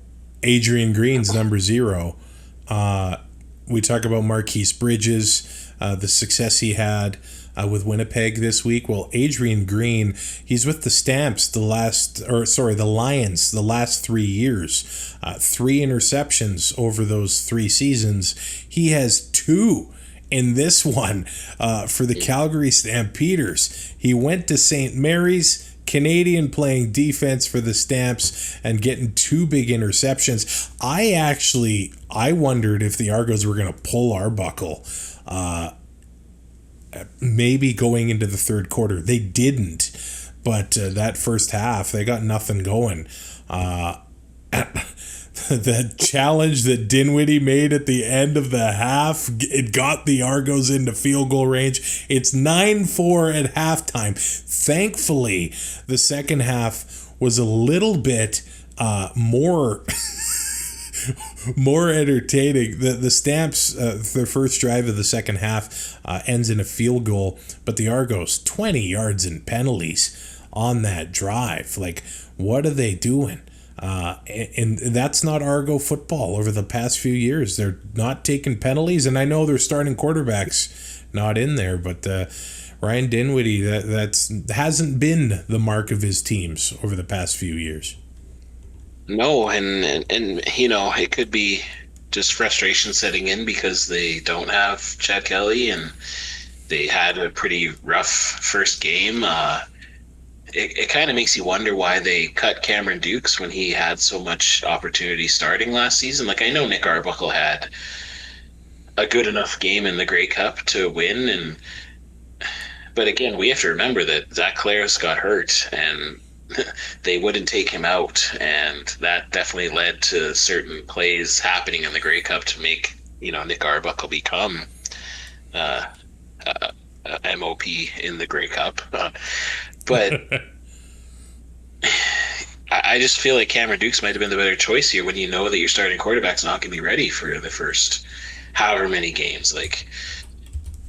Adrian Green's number 0. We talk about Marquise Bridges, the success he had with Winnipeg this week. Well, Adrian Green, he's with the Stamps the Lions the last 3 years. 3 interceptions over those 3 seasons. He has 2 in this one for the Calgary Stampeders. He went to St. Mary's, Canadian, playing defense for the Stamps and getting 2 big interceptions. I wondered if the Argos were going to pull Arbuckle maybe going into the third quarter. They didn't, but that first half, they got nothing going. The challenge that Dinwiddie made at the end of the half, it got the Argos into field goal range. It's 9-4 at halftime. Thankfully, the second half was a little bit more entertaining. The Stamps, their first drive of the second half ends in a field goal, but the Argos, 20 yards in penalties on that drive. Like, what are they doing? And that's not Argo football over the past few years. They're not taking penalties, and I know they're starting quarterbacks not in there, but Ryan Dinwiddie, that's hasn't been the mark of his teams over the past few years. No, and you know, it could be just frustration setting in because they don't have Chad Kelly, and they had a pretty rough first game. It kind of makes you wonder why they cut Cameron Dukes when he had so much opportunity starting last season. Like, I know Nick Arbuckle had a good enough game in the Grey Cup to win, but again, we have to remember that Zach Claris got hurt, and they wouldn't take him out, and that definitely led to certain plays happening in the Grey Cup to make, you know, Nick Arbuckle become MOP in the Grey Cup. But I just feel like Cameron Dukes might have been the better choice here when you know that your starting quarterback's not going to be ready for the first however many games. Like,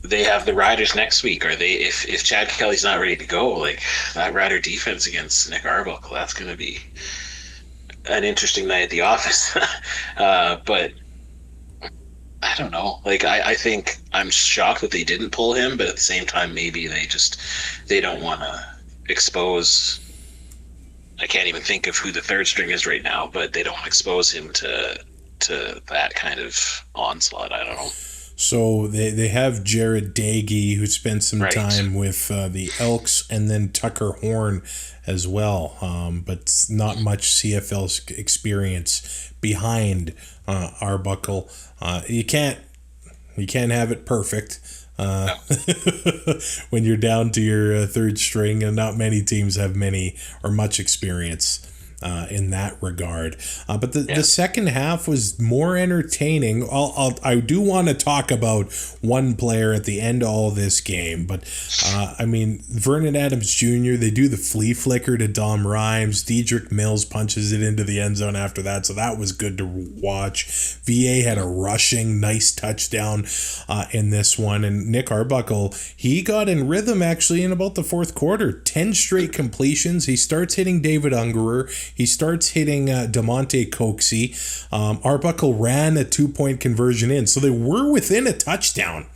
they have the Riders next week. Are they? If Chad Kelly's not ready to go, like that Rider defense against Nick Arbuckle, that's going to be an interesting night at the office. But I don't know. Like I think I'm shocked that they didn't pull him, but at the same time, maybe they don't want to expose. I can't even think of who the third string is right now, but they don't want to expose him to that kind of onslaught. I don't know. So they have Jared Dagey, who spent some Right. time with the Elks, and then Tucker Horn as well, but not much CFL experience behind Arbuckle. You can't have it perfect when you're down to your third string, and not many teams have many or much experience in that regard. But the second half was more entertaining. I do want to talk about one player at the end of all this game, but I mean, Vernon Adams Jr., they do the flea flicker to Dom Rhymes. Dedrick Mills punches it into the end zone after that, so that was good to watch. VA had a rushing nice touchdown in this one, and Nick Arbuckle, he got in rhythm actually in about the fourth quarter. 10 straight completions. He starts hitting David Ungerer. He starts hitting DeMonte Coxey. Arbuckle ran a 2-point conversion in, so they were within a touchdown.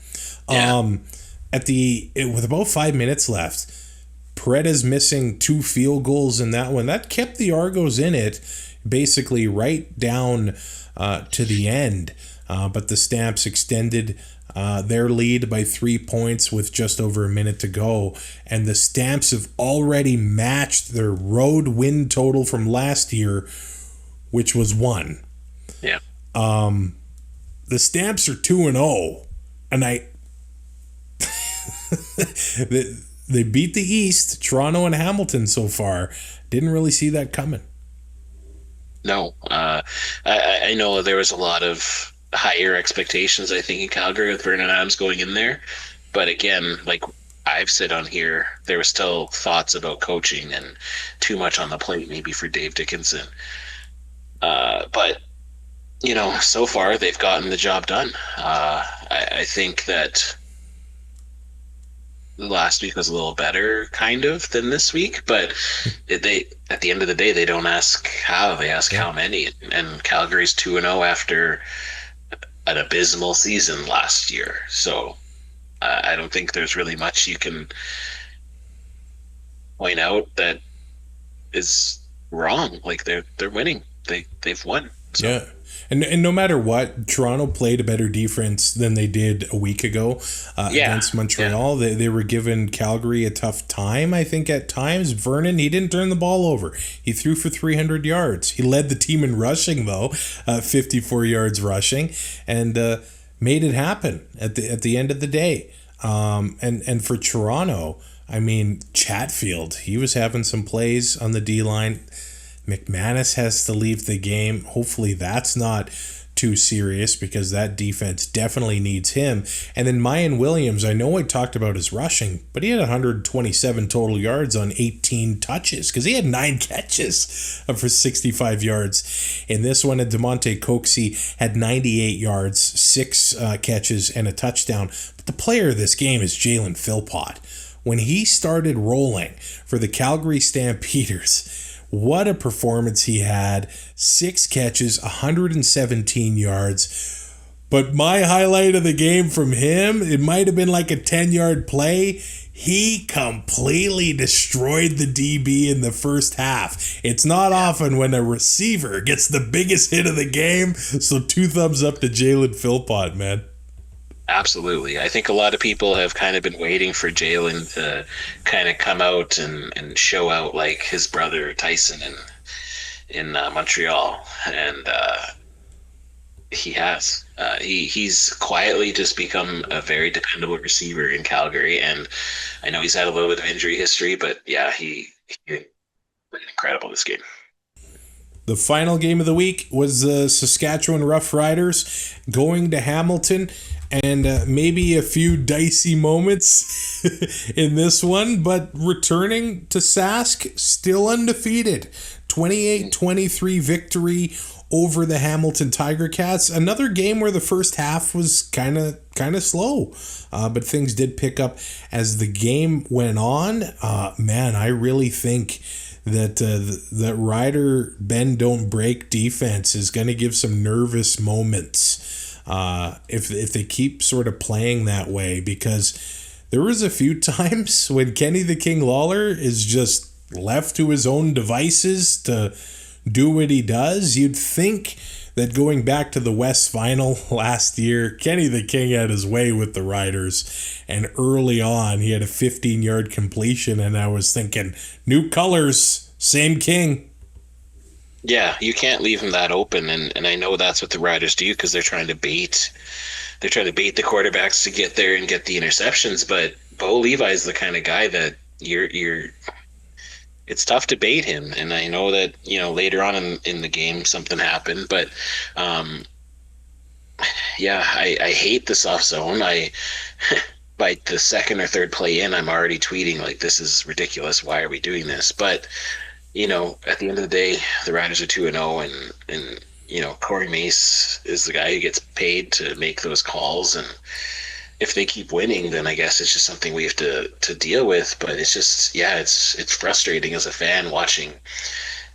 With about 5 minutes left, Paredes missing 2 field goals in that one. That kept the Argos in it, basically right down to the end. But the Stamps extended their lead by 3 points with just over a minute to go, and the Stamps have already matched their road win total from last year, which was 1. Yeah. The Stamps are 2-0, and they beat the East, Toronto and Hamilton so far. Didn't really see that coming. No, I know there was a lot of higher expectations, I think, in Calgary with Vernon Adams going in there. But again, like I've said on here, there were still thoughts about coaching and too much on the plate maybe for Dave Dickinson. But, you know, so far they've gotten the job done. I think that last week was a little better kind of than this week, but they at the end of the day, they don't ask how, they ask how many. And Calgary's 2-0 after an abysmal season last year. So I don't think there's really much you can point out that is wrong. Like they're winning. They've won. So. Yeah. And no matter what, Toronto played a better defense than they did a week ago against Montreal. Yeah. They were giving Calgary a tough time, I think, at times. Vernon, he didn't turn the ball over. He threw for 300 yards. He led the team in rushing, though, 54 yards rushing, and made it happen at the end of the day. And for Toronto, I mean, Chatfield, he was having some plays on the D-line. McManus has to leave the game. Hopefully that's not too serious, because that defense definitely needs him. And then Mayan Williams, I know I talked about his rushing, but he had 127 total yards on 18 touches, because he had 9 catches for 65 yards in this one. And DeMonte Coxey had 98 yards, 6 catches, and a touchdown. But the player of this game is Jalen Philpott. When he started rolling for the Calgary Stampeders, what a performance he had. 6 catches, 117 yards. But my highlight of the game from him, it might have been like a 10-yard play. He completely destroyed the DB in the first half. It's not often when a receiver gets the biggest hit of the game. So 2 thumbs up to Jalen Philpott, man. Absolutely. I think a lot of people have kind of been waiting for Jalen to kind of come out and show out like his brother Tyson in Montreal. And he has. He's quietly just become a very dependable receiver in Calgary. And I know he's had a little bit of injury history, but yeah, he been incredible this game. The final game of the week was the Saskatchewan Roughriders going to Hamilton. And maybe a few dicey moments in this one, but returning to Sask, still undefeated. 28-23 victory over the Hamilton Tiger Cats. Another game where the first half was kind of slow, but things did pick up as the game went on. Man, I really think that that Rider bend don't break defense is going to give some nervous moments if they keep sort of playing that way, because there was a few times when Kenny the King Lawler is just left to his own devices to do what he does. You'd think that going back to the West Final last year, Kenny the King had his way with the Riders, and early on he had a 15-yard completion, and I was thinking, new colors, same King. Yeah, you can't leave him that open, and I know that's what the Riders do, because they're trying to bait the quarterbacks to get there and get the interceptions. But Bo Levi's the kind of guy that it's tough to bait him. And I know that, later on in the game something happened, but I hate the soft zone. By the second or third play in, I'm already tweeting like, this is ridiculous. Why are we doing this? But, at the end of the day, the Riders are 2-0, and Corey Mace is the guy who gets paid to make those calls. And if they keep winning, then I guess it's just something we have to deal with. But it's just, it's frustrating as a fan watching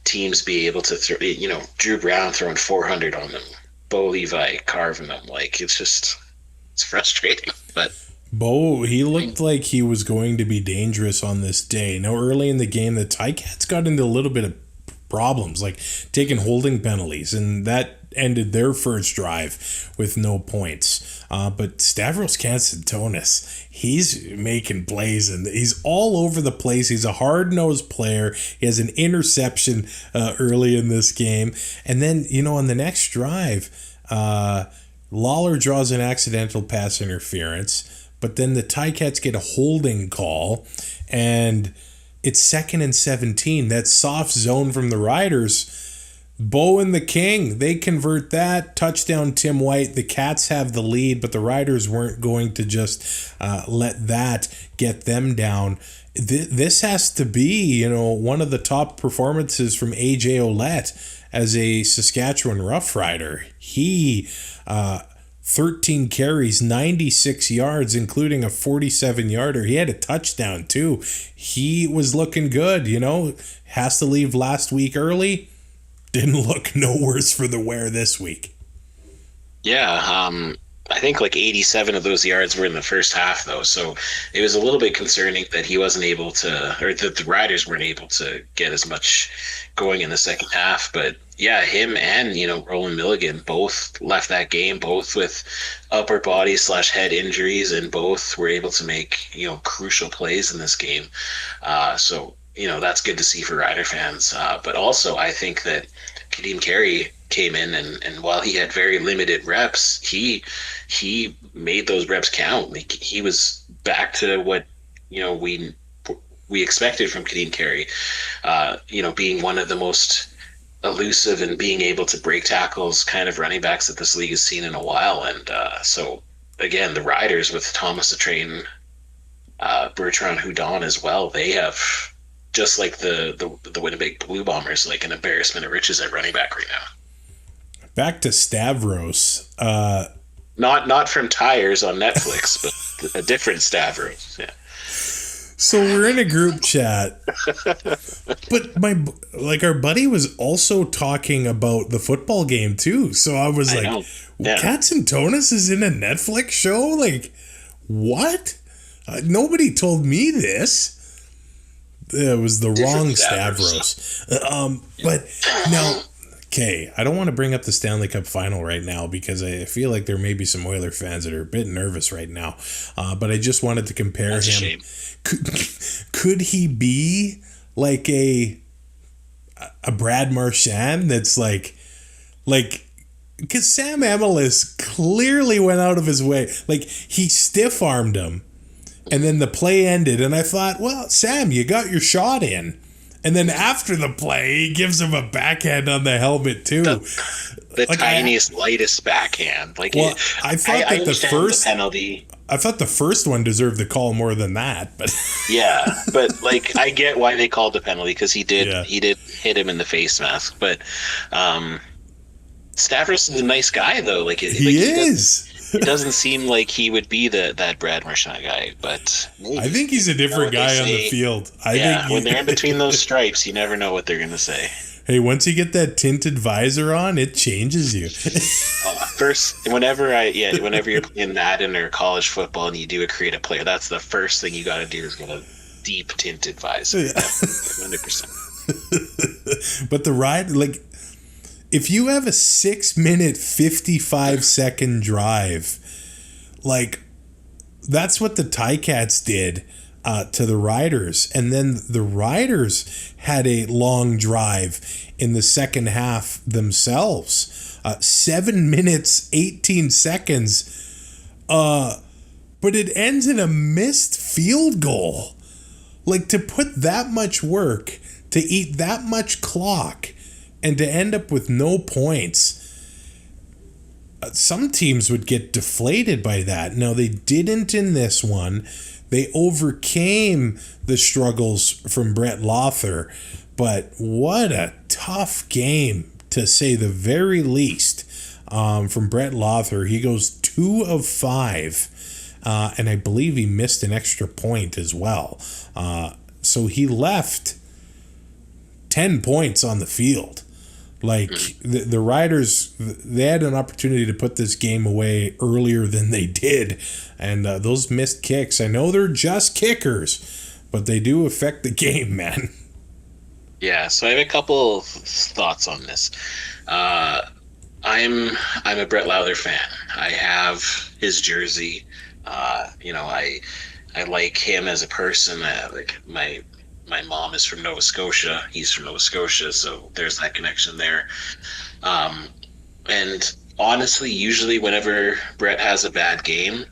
teams be able to throw, Drew Brown throwing 400 on them, Bo Levi carving them. Like, it's frustrating. But Bo, he looked like he was going to be dangerous on this day. Now, early in the game, the Ticats got into a little bit of problems, like taking holding penalties, and that ended their first drive with no points. But Stavros Katsantonis, he's making plays, and he's all over the place. He's a hard-nosed player. He has an interception early in this game. And then, on the next drive, Lawler draws an accidental pass interference, but then the Ticats get a holding call, and it's 2nd and 17. That soft zone from the Riders. Bo and the King, they convert that. Touchdown, Tim White. The Cats have the lead, but the Riders weren't going to just let that get them down. This has to be, one of the top performances from A.J. Ouellette as a Saskatchewan Roughrider. He 13 carries, 96 yards, including a 47-yarder. He had a touchdown, too. He was looking good, Has to leave last week early. Didn't look no worse for the wear this week. Yeah, I think like 87 of those yards were in the first half, though. So it was a little bit concerning that he wasn't able to, or that the Riders weren't able to get as much going in the second half. But yeah, him and, Roland Milligan both left that game, both with upper body / head injuries, and both were able to make, crucial plays in this game. So, that's good to see for Rider fans. But also, I think that Kadeem Carey came in, and while he had very limited reps, he made those reps count. Like, he was back to what we expected from Kadeem Carey. Being one of the most elusive and being able to break tackles kind of running backs that this league has seen in a while. And so again, the Riders with Thomas the Train, Bertrand Houdon as well, they have, just like the Winnipeg Blue Bombers, like an embarrassment of riches at running back right now. Back to Stavros. Not from Tires on Netflix, but a different Stavros. Yeah. So we're in a group chat, but our buddy was also talking about the football game too. So I was Katsantonis is in a Netflix show? Like, what? Nobody told me this. It was the wrong Stavros. But now, okay, I don't want to bring up the Stanley Cup final right now because I feel like there may be some Oiler fans that are a bit nervous right now. But I just wanted to compare That's him. A shame. Could he be like a Brad Marchand that's like because Sam Amelis clearly went out of his way. Like, he stiff-armed him, and then the play ended, and I thought, well, Sam, you got your shot in. And then after the play, he gives him a backhand on the helmet, too. The tiniest, lightest backhand. Like, well, I thought that the first penalty. I thought the first one deserved the call more than that, but yeah, but like I get why they called the penalty because he did hit him in the face mask. But Stavros is a nice guy though. Like he is. It doesn't seem like he would be that Brad Marchand guy, but maybe. I think he's a different guy on the field. I think when they're in between those stripes, you never know what they're going to say. Hey, once you get that tinted visor on, it changes you. First, whenever you're playing Madden or college football and you do a creative player, that's the first thing you got to do is get a deep tinted visor. 100%. But the ride, like, if you have a 6-minute, 55-second drive, like, that's what the Ticats did to the Riders. And then the Riders had a long drive in the second half themselves. 7 minutes, 18 seconds. But it ends in a missed field goal. Like, to put that much work, to eat that much clock, and to end up with no points, some teams would get deflated by that. Now, they didn't in this one. They overcame the struggles from Brett Lothar, but what a tough game, to say the very least, from Brett Lothar. He goes 2 of 5, and I believe he missed an extra point as well. So he left 10 points on the field. Like, the Riders, they had an opportunity to put this game away earlier than they did. And those missed kicks, I know they're just kickers, but they do affect the game, man. Yeah, so I have a couple thoughts on this. I'm a Brett Lothar fan. I have his jersey. I like him as a person. Like my mom is from Nova Scotia. He's from Nova Scotia, so there's that connection there. And honestly, usually whenever Brett has a bad game,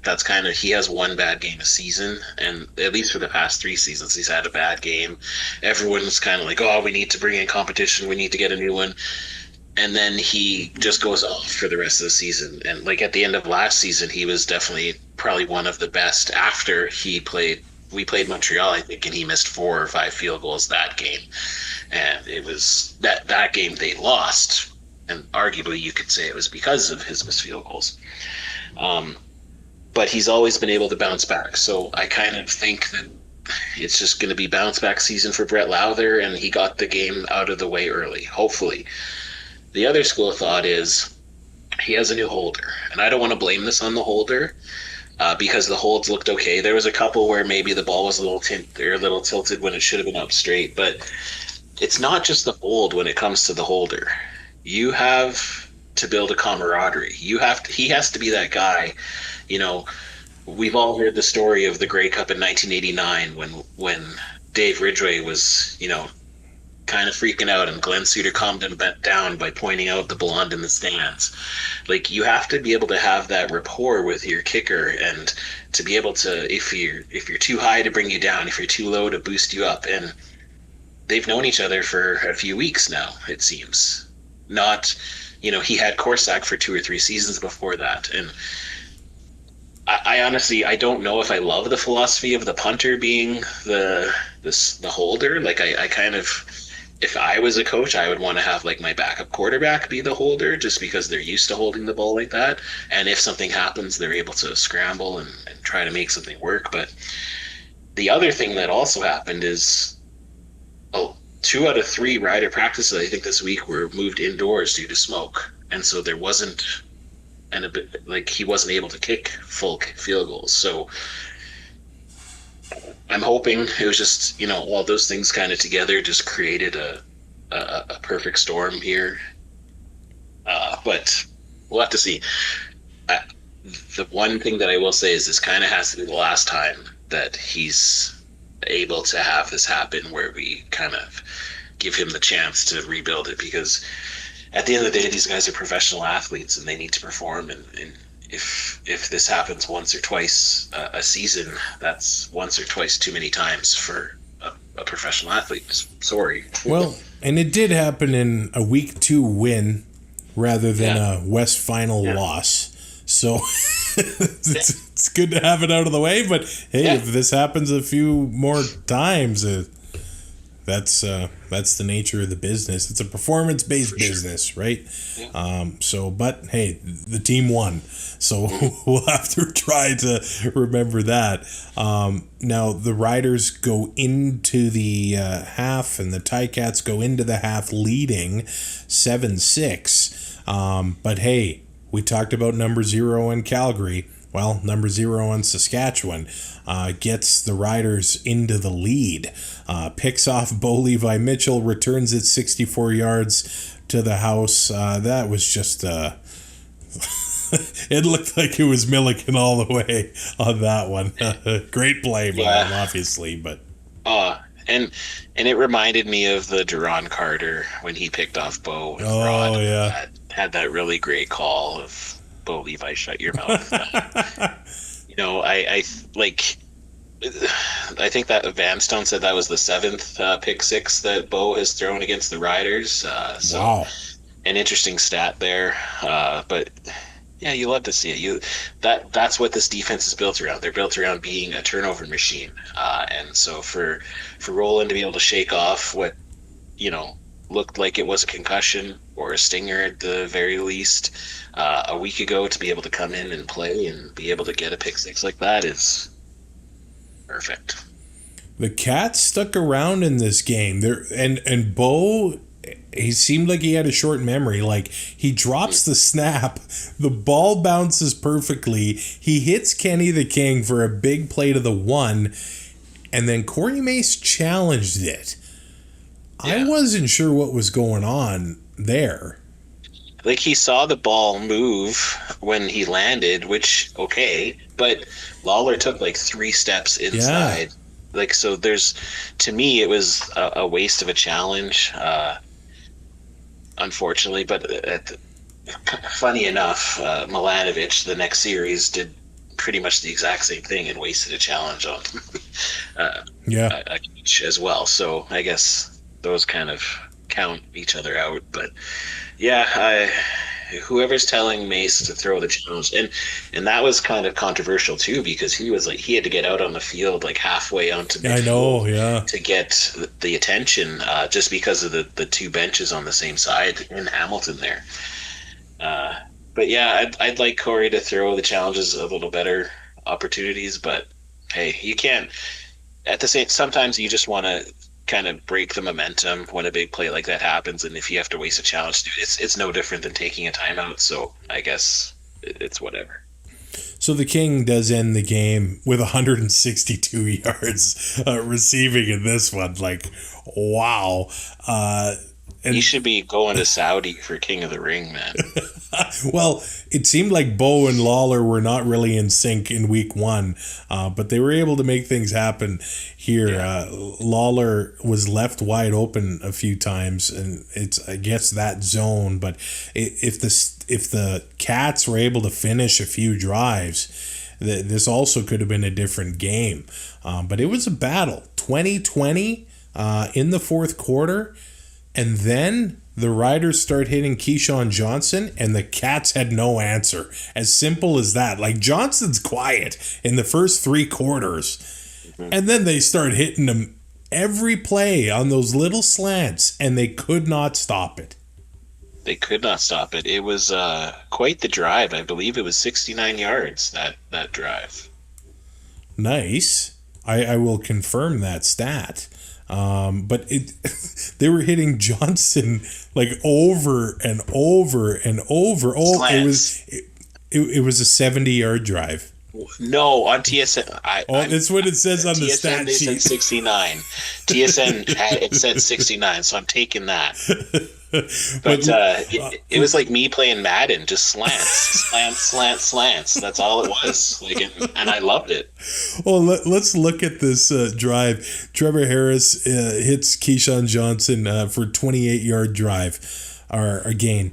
he has one bad game a season, and at least for the past 3 seasons, he's had a bad game. Everyone's kind of like, oh, we need to bring in competition. We need to get a new one. And then he just goes off for the rest of the season. And like at the end of last season, he was definitely probably one of the best after we played Montreal, I think, and he missed 4 or 5 field goals that game. And it was that game they lost. And arguably you could say it was because of his missed field goals. But he's always been able to bounce back. So I kind of think that it's just going to be bounce back season for Brett Lothar, and he got the game out of the way early, hopefully. The other school of thought is he has a new holder. And I don't want to blame this on the holder, because the holds looked okay. There was a couple where maybe the ball was a little tilted when it should have been up straight, but it's not just the hold when it comes to the holder. You have to build a camaraderie. He has to be that guy. You know, we've all heard the story of the Grey Cup in 1989 when Dave Ridgway was, kind of freaking out, and Glenn Suter calmed him down by pointing out the blonde in the stands. Like, you have to be able to have that rapport with your kicker, and to be able to, if you're too high, to bring you down, if you're too low, to boost you up. And they've known each other for a few weeks now, it seems. Not, he had Korsak for 2 or 3 seasons before that. And I honestly, I don't know if I love the philosophy of the punter being the holder. Like, I kind of, if I was a coach, I would want to have like my backup quarterback be the holder, just because they're used to holding the ball like that. And if something happens, they're able to scramble and try to make something work. But the other thing that also happened is, 2 out of 3 Rider practices, I think, this week were moved indoors due to smoke. And so there wasn't, he wasn't able to kick full field goals. So I'm hoping it was just, all those things kind of together just created a perfect storm here. But we'll have to see. The one thing that I will say is this kind of has to be the last time that he's able to have this happen, where we kind of give him the chance to rebuild it, because at the end of the day, these guys are professional athletes and they need to perform, and if this happens once or twice a season, that's once or twice too many times for a professional athlete. Sorry. Well, and it did happen in a week 2 win rather than a West final loss. So it's good to have it out of the way, but hey, if this happens a few more times, that's the nature of the business. It's a performance-based business, right? Yeah. But hey, the team won, so we'll have to try to remember that. Now the Riders go into the half, and the Ticats go into the half leading 7-6. But hey, we talked about number 0 in Calgary. Well, number 0 on Saskatchewan gets the Riders into the lead. Picks off Bo Levi Mitchell, returns it 64 yards to the house. That was just... it looked like it was Milliken all the way on that one. Great play by him, obviously, but... And it reminded me of the Duron Carter when he picked off Bo. Oh, yeah. Had that really great call of... Bo Levi, shut your mouth. I think that Vanstone said that was the 7th pick 6 that Bo has thrown against the Riders. Wow. An interesting stat there. But yeah, you love to see it. That's what this defense is built around. They're built around being a turnover machine. And so for Roland to be able to shake off what, looked like it was a concussion or a stinger at the very least a week ago, to be able to come in and play and be able to get a pick 6 like that is perfect. The Cats stuck around in this game there, and Bo, he seemed like he had a short memory. Like, he drops the snap, the ball bounces perfectly, he hits Kenny the King for a big play to the 1, and then Corey Mace challenged it. Yeah. I wasn't sure what was going on there. Like, he saw the ball move when he landed, which, okay, but Lawler took like 3 steps inside. Yeah. Like, so to me, it was a waste of a challenge, unfortunately, but funny enough, Milanovic, the next series, did pretty much the exact same thing and wasted a challenge on a catch as well. So I guess those kind of count each other out, but yeah, whoever's telling Mace to throw the challenge, and that was kind of controversial too, because he had to get out on the field like halfway onto midfield to get the attention, just because of the 2 benches on the same side in Hamilton there. But yeah, I'd like Corey to throw the challenges a little better opportunities, but hey, you can't. At the same, sometimes you just want to kind of break the momentum when a big play like that happens, and if you have to waste a challenge, it's no different than taking a timeout. So I guess it's whatever. So the King does end the game with 162 yards receiving in this one. Like, wow. And he should be going to Saudi for King of the Ring, man. Well, it seemed like Bo and Lawler were not really in sync in week 1, but they were able to make things happen here. Yeah. Lawler was left wide open a few times, and it's, I guess, that zone. But if the Cats were able to finish a few drives, this also could have been a different game. But it was a battle. 20-20 in the fourth quarter. And then the Riders start hitting Keyshawn Johnson, and the Cats had no answer. As simple as that. Like, Johnson's quiet in the first 3 quarters. Mm-hmm. And then they start hitting him every play on those little slants, and they could not stop it. They could not stop it. It was quite the drive. I believe it was 69 yards, that drive. Nice. I will confirm that stat. But they were hitting Johnson like over and over and over. Oh, it was a 70-yard drive. No, on TSN. That's what it says on the stat sheet. TSN said 69. TSN said 69, so I'm taking that. But it was like me playing Madden, just slants. That's all it was. Like, and I loved it. Well, let's look at this drive. Trevor Harris hits Keyshawn Johnson for a 28-yard drive. Or gain.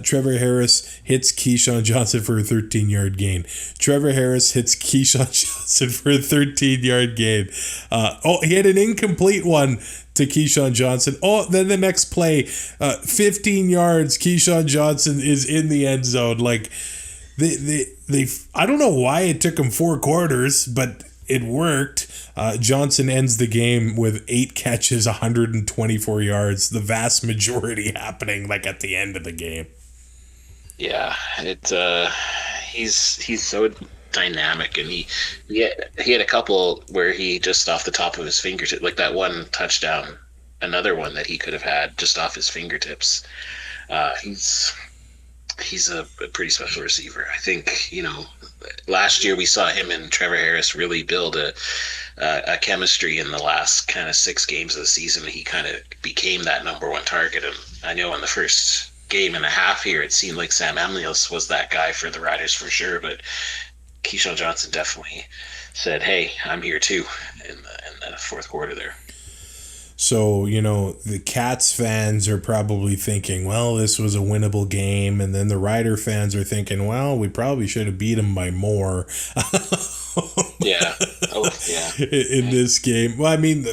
Trevor Harris hits Keyshawn Johnson for a 13-yard gain. Trevor Harris hits Keyshawn Johnson for a 13-yard gain. He had an incomplete one to Keyshawn Johnson. Then the next play, 15 yards, Keyshawn Johnson is in the end zone. Like, they I don't know why it took them 4 quarters, but it worked. Johnson ends the game with 8 catches, 124 yards, the vast majority happening like at the end of the game. Yeah, he's so dynamic, and he had a couple where he just off the top of his fingertips, like that one touchdown, another one that he could have had just off his fingertips. He's a pretty special receiver. I think, last year we saw him and Trevor Harris really build a chemistry in the last kind of 6 games of the season. He kind of became that number 1 target. And I know in the first game and a half here, it seemed like Sam Emilius was that guy for the Riders for sure. But Keyshawn Johnson definitely said, "Hey, I'm here too," in the fourth quarter there. So, the Cats fans are probably thinking, well, this was a winnable game. And then the Rider fans are thinking, well, we probably should have beat them by more. Yeah. Oh, yeah. In this game. Well, I mean,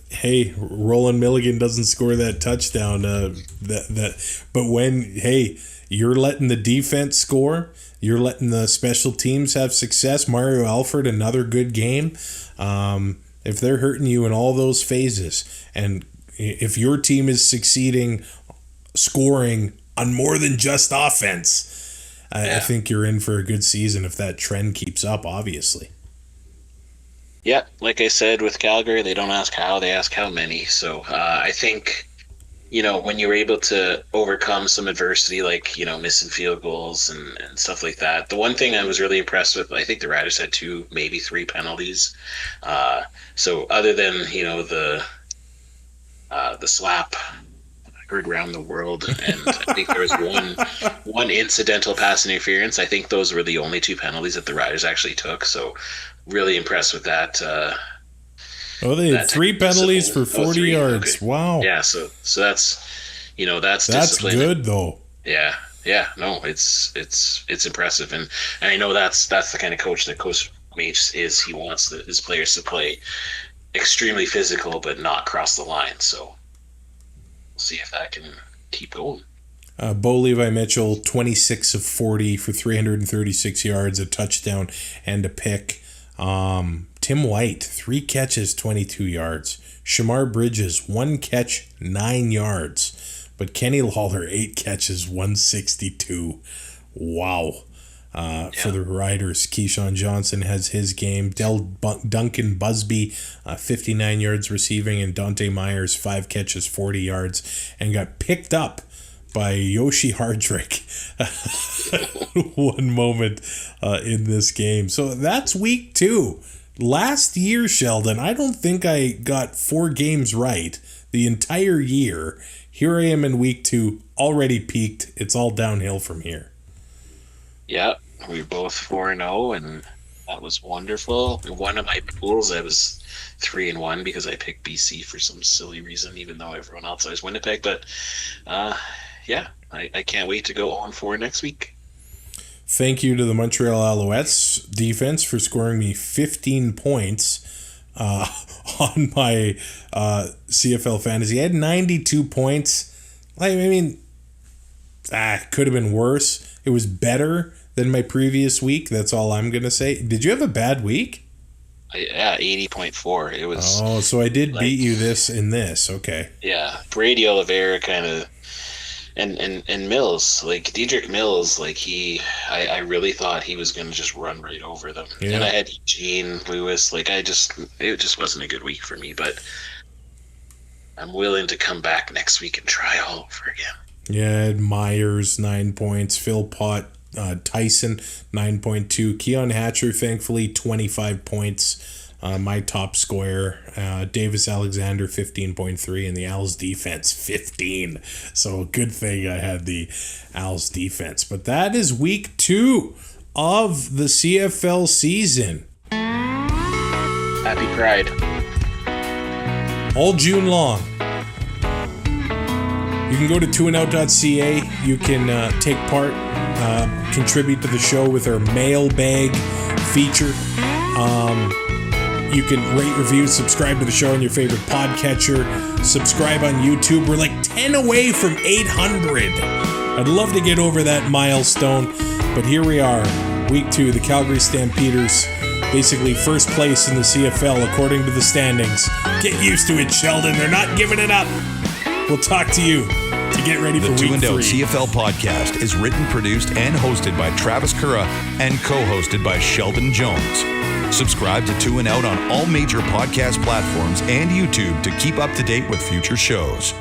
hey, Roland Milligan doesn't score that touchdown. But when, you're letting the defense score, you're letting the special teams have success. Mario Alford, another good game. If they're hurting you in all those phases, and if your team is succeeding scoring on more than just offense, I think you're in for a good season if that trend keeps up, obviously. Yeah, like I said, with Calgary, they don't ask how, they ask how many. So I think, when you're able to overcome some adversity, like, missing field goals and stuff like that. The one thing I was really impressed with, I think the Riders had 2, maybe 3 penalties. So other than, the slap heard around the world, and I think there was one incidental pass interference. I think those were the only 2 penalties that the Riders actually took. So really impressed with that. They had 3 penalties for 40 yards. Okay. Wow. Yeah, so that's that's discipline. Good though. Yeah. No, it's impressive, and I know that's the kind of coach that Coach Mace is. He wants his players to play extremely physical, but not cross the line. So we'll see if that can keep going. Bo Levi Mitchell, 26 of 40 for 336 yards, a touchdown, and a pick. Tim White, 3 catches, 22 yards. Shamar Bridges, 1 catch, 9 yards. But Kenny Lawler, 8 catches, 162. Wow. For the Riders, Keyshawn Johnson has his game. Duncan Busby, 59 yards receiving, and Dante Myers, 5 catches, 40 yards, and got picked up by Yoshi Hardrick one moment in this game. So that's week 2. Last year, Sheldon, I don't think I got 4 games right the entire year. Here I am in week 2, already peaked. It's all downhill from here. Yeah, we were both 4-0, and that was wonderful. In one of my pools, I was 3-1 because I picked BC for some silly reason, even though everyone else is Winnipeg. But I can't wait to go 0-4 next week. Thank you to the Montreal Alouettes defense for scoring me 15 points on my CFL fantasy. I had 92 points. Could have been worse. It was better than my previous week. That's all I'm going to say. Did you have a bad week? Yeah, 80.4. It was. Oh, so I did beat you in this. Okay. Yeah, Brady Oliveira kind of. And Mills, like Dedrick Mills, like I really thought he was going to just run right over them. Yeah. And I had Eugene Lewis, it just wasn't a good week for me, but I'm willing to come back next week and try all over again. Yeah, I had Myers, 9 points, Phil Pott, Tyson, 9.2, Keon Hatcher, thankfully, 25 points. My top scorer, Davis Alexander, 15.3, and the Owls defense, 15. So good thing I had the Owls defense. But that is week 2 of the CFL season. Happy Pride. All June long. You can go to twoandout.ca. You can take part, contribute to the show with our mailbag feature. You can rate, review, subscribe to the show on your favorite podcatcher. Subscribe on YouTube. We're like 10 away from 800. I'd love to get over that milestone. But here we are, week 2, the Calgary Stampeders, basically first place in the CFL according to the standings. Get used to it, Sheldon. They're not giving it up. We'll talk to you to get ready for week 3. The 2 and Out CFL podcast is written, produced, and hosted by Travis Currah and co-hosted by Sheldon Jones. Subscribe to 2 and Out on all major podcast platforms and YouTube to keep up to date with future shows.